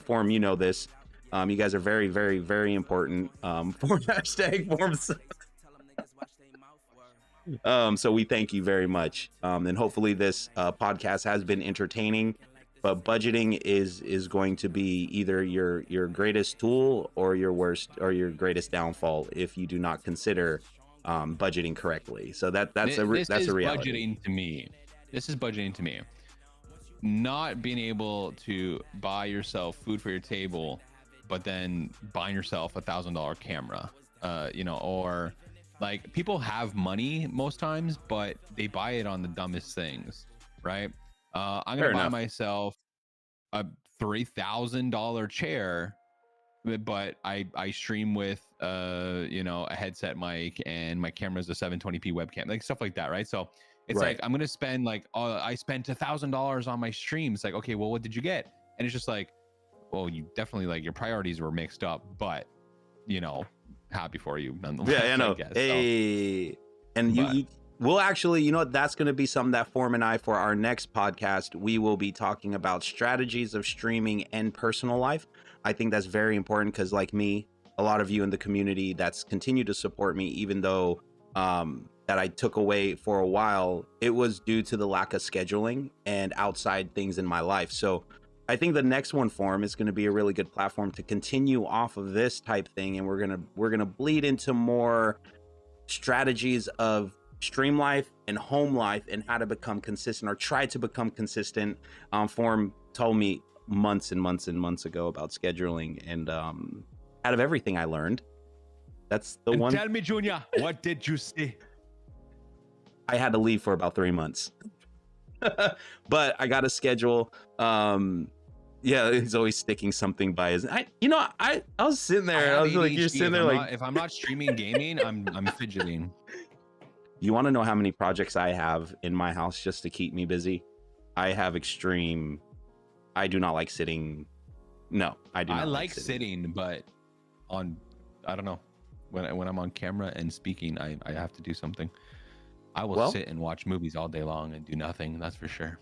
Form, this. You guys are very, very, very important. Form hashtag Forms. So we thank you very much, and hopefully this podcast has been entertaining. But budgeting is going to be either your greatest tool or your worst or your greatest downfall if you do not consider budgeting correctly. So that's a reality. Budgeting to me. This is budgeting to me. Not being able to buy yourself food for your table, but then buying yourself $1,000 camera, or like people have money most times, but they buy it on the dumbest things, right? I'm gonna buy myself a $3,000 chair, but I stream with a headset mic, and my camera's a 720p webcam, like stuff like that, right? So it's like I'm gonna spend like I spent $1,000 on my stream. It's like, okay, well, what did you get? And it's just like, well, you definitely, like, your priorities were mixed up, but happy for you nonetheless. Yeah, I know. guess, hey, so. And we'll actually, that's going to be something that Form and I, for our next podcast, we will be talking about strategies of streaming and personal life. I think that's very important because, like me, a lot of you in the community that's continued to support me, even though that I took away for a while, it was due to the lack of scheduling and outside things in my life. So I think the next one, Form, is going to be a really good platform to continue off of this type thing, and we're gonna bleed into more strategies of stream life and home life and how to become consistent or try to become consistent. Form told me months and months and months ago about scheduling, and out of everything I learned, that's the one. Tell me, Junior, what did you see? I had to leave for about 3 months. But I got a schedule. Yeah, he's always sticking something by his. I was sitting there. I was like, you're sitting there like, if I'm not streaming gaming, I'm fidgeting. You want to know how many projects I have in my house just to keep me busy? I have extreme. I do not like sitting. No, I do not. I like sitting, but I don't know. When I'm on camera and speaking, I have to do something. I will sit and watch movies all day long and do nothing. That's for sure.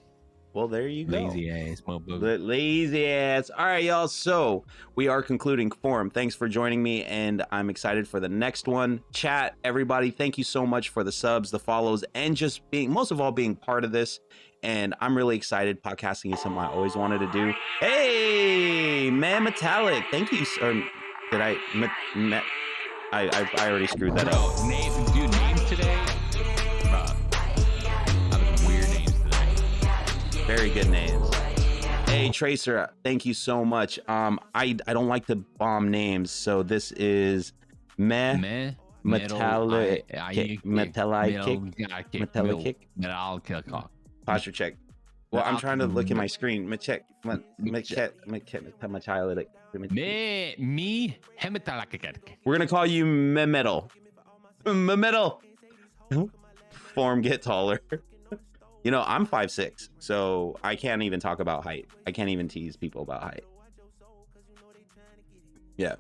Well, there you go. Lazy ass, lazy ass. All right, y'all. So we are concluding Form. Thanks for joining me, and I'm excited for the next one. Chat, everybody, thank you so much for the subs, the follows, and just most of all, being part of this. And I'm really excited. Podcasting is something I always wanted to do. Hey, man, Metallic. Thank you. Or did I? I already screwed that up. Names today. Very good names. Hey, Tracer, thank you so much. I don't like to bomb names, so this is Metallic. Posture check. Well, I'm trying to look at my screen. Metallic. We're gonna call you Metal. Metal. Form, get taller. You know, I'm 5'6", so I can't even talk about height. I can't even tease people about height. Yeah.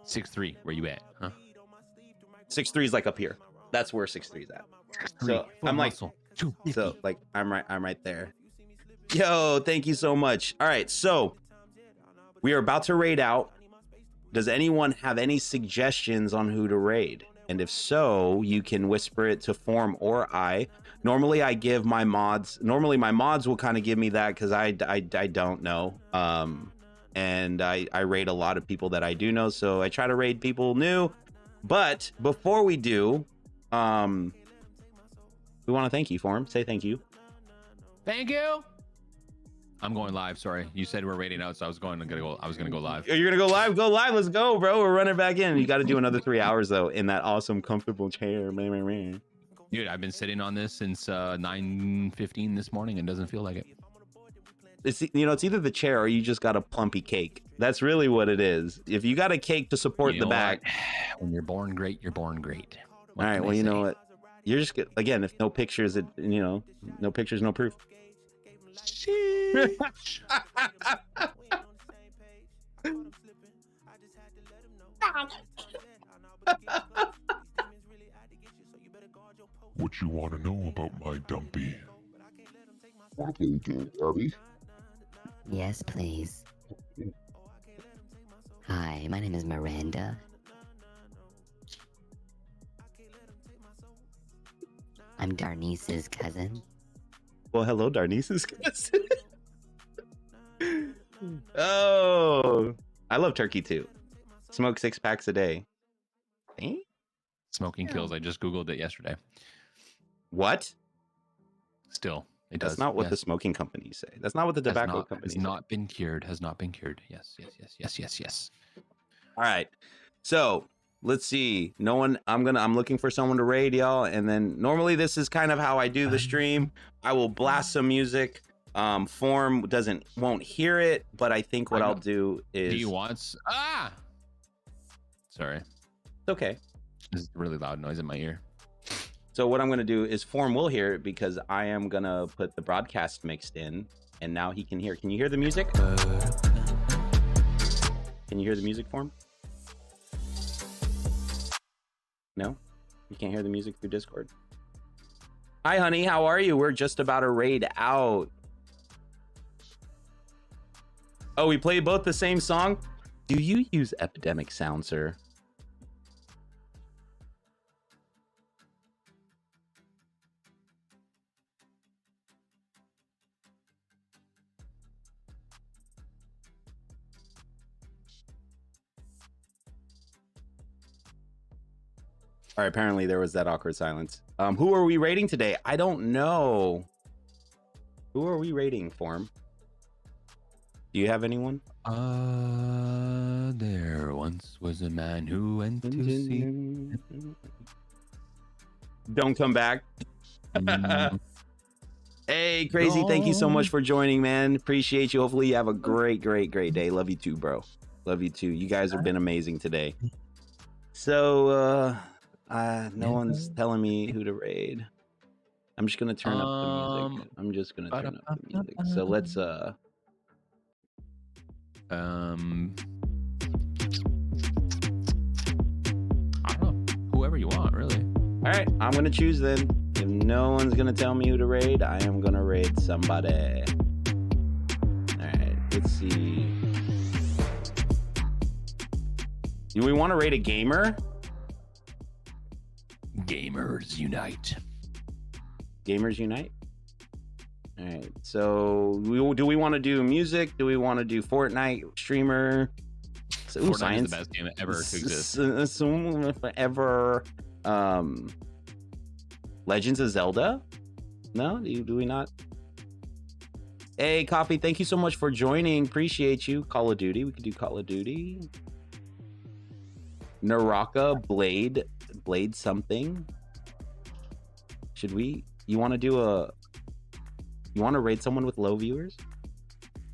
6'3", where you at? Huh? 6'3" is like up here. That's where 6'3" is at. So I'm like, I'm right there. Yo, thank you so much. All right, so we are about to raid out. Does anyone have any suggestions on who to raid? And if so, you can whisper it to Form or I. Normally, I give my mods. Normally, my mods will kind of give me that because I don't know. And I raid a lot of people that I do know. So I try to raid people new. But before we do, we want to thank you, Form. Say thank you. Thank you. I'm going live. Sorry, you said we're raiding out, so I was gonna go live. You're gonna go live? Go live. Let's go, bro. We're running back in. You got to do another 3 hours though in that awesome, comfortable chair. Dude, I've been sitting on this since 9:15 this morning, and doesn't feel like it. It's it's either the chair or you just got a plumpy cake. That's really what it is. If you got a cake to support the back, when you're born great, you're born great. All right. Well, you know what? You're just again. If no pictures, no pictures, no proof. What you want to know about my dumpy? Yes, please. Hi, my name is Miranda. I'm Darnice's cousin. Well, hello, Darnice's cousin. Oh, I love turkey too. Smoke 6 packs a day. Eh? Smoking kills. I just Googled it yesterday. What? Still, it That's does. not what the smoking companies say. That's not what the tobacco companies say. Has not been cured. Has not been cured. Yes. All right. So let's see. No one. I'm looking for someone to raid, y'all. And then normally this is kind of how I do the stream. I will blast some music. Form won't hear it, but I think what I'll do is. Do you want? Sorry. It's okay. There's a really loud noise in my ear. So what I'm going to do is Form will hear it because I am going to put the broadcast mixed in and now he can hear. Can you hear the music? Can you hear the music, Form? No? You can't hear the music through Discord? Hi, honey. How are you? We're just about to raid out. Oh, we play both the same song? Do you use Epidemic Sound, sir? All right, apparently there was that awkward silence. Who are we rating today? I don't know. Who are we rating, Form? Do you have anyone? There once was a man who went to sea. Don't come back. Hey, Crazy, thank you so much for joining, man. Appreciate you. Hopefully you have a great day. Love you too, bro. Love you too. You guys have been amazing today. So, no one's telling me who to raid. I'm just gonna turn up the music. I'm just gonna turn up the music. So let's I don't know. Whoever you want, really. all right, I'm gonna choose then. If no one's gonna tell me who to raid, I am gonna raid somebody. All right, let's see. Do we want to raid a gamer? Gamers unite. Gamers unite. All right. So do we want to do music? Do we want to do Fortnite streamer? So, Fortnite science is the best game ever to exist. Ever. Legends of Zelda? No, do we not? Hey, Coffee, thank you so much for joining. Appreciate you. Call of Duty. We could do Call of Duty. Naraka, Blade something. Should we? You want to do a? You want to raid someone with low viewers?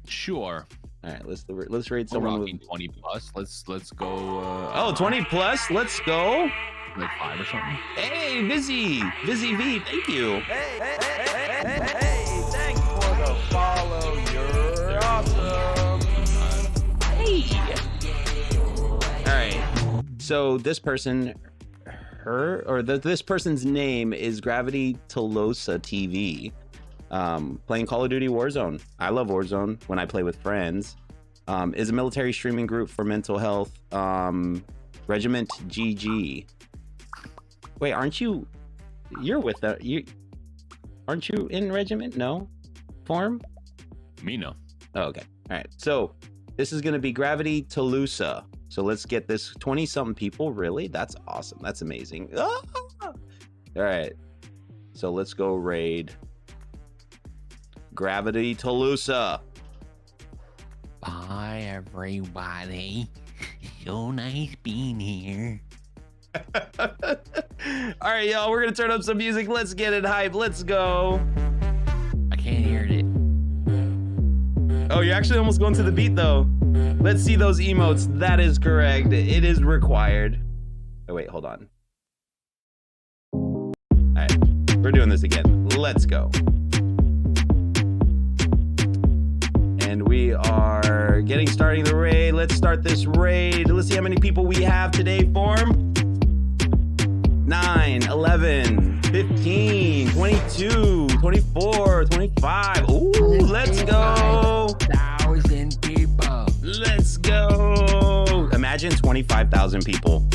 Sure. All right, let's raid We're someone rocking with 20 plus. Let's go. 20 plus. Let's go. Like 5 or something. Hey, Vizzy V, thank you. Hey, thanks for the follow. You're awesome. Hey. All right. So this person, this person's name is Gravity Tolosa TV. Playing Call of Duty Warzone. I love Warzone when I play with friends. Is a military streaming group for mental health. Regiment GG. Wait, aren't you? You're with that? Aren't you in Regiment? No, Form. Me no. Oh, okay. All right. So this is going to be Gravity Tolosa. So let's get this 20-something people. Really? That's awesome. That's amazing. Ah! All right. So let's go raid Gravity Tolosa. Bye, everybody. So nice being here. All right, y'all. We're going to turn up some music. Let's get it hype. Let's go. I can't hear it. Oh, you're actually almost going to the beat, though. Let's see those emotes. That is correct. It is required. Oh, wait, hold on. All right, we're doing this again. Let's go. And we are starting the raid. Let's start this raid. Let's see how many people we have today, Form. 9, 11, 15, 22, 24, 25. Ooh, let's go. 1,000 people. Let's go. Imagine 25,000 people.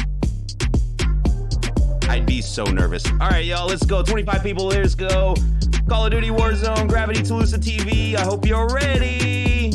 I'd be so nervous. All right, y'all, let's go. 25 people, let's go. Call of Duty Warzone, Gravity Tolosa TV. I hope you're ready.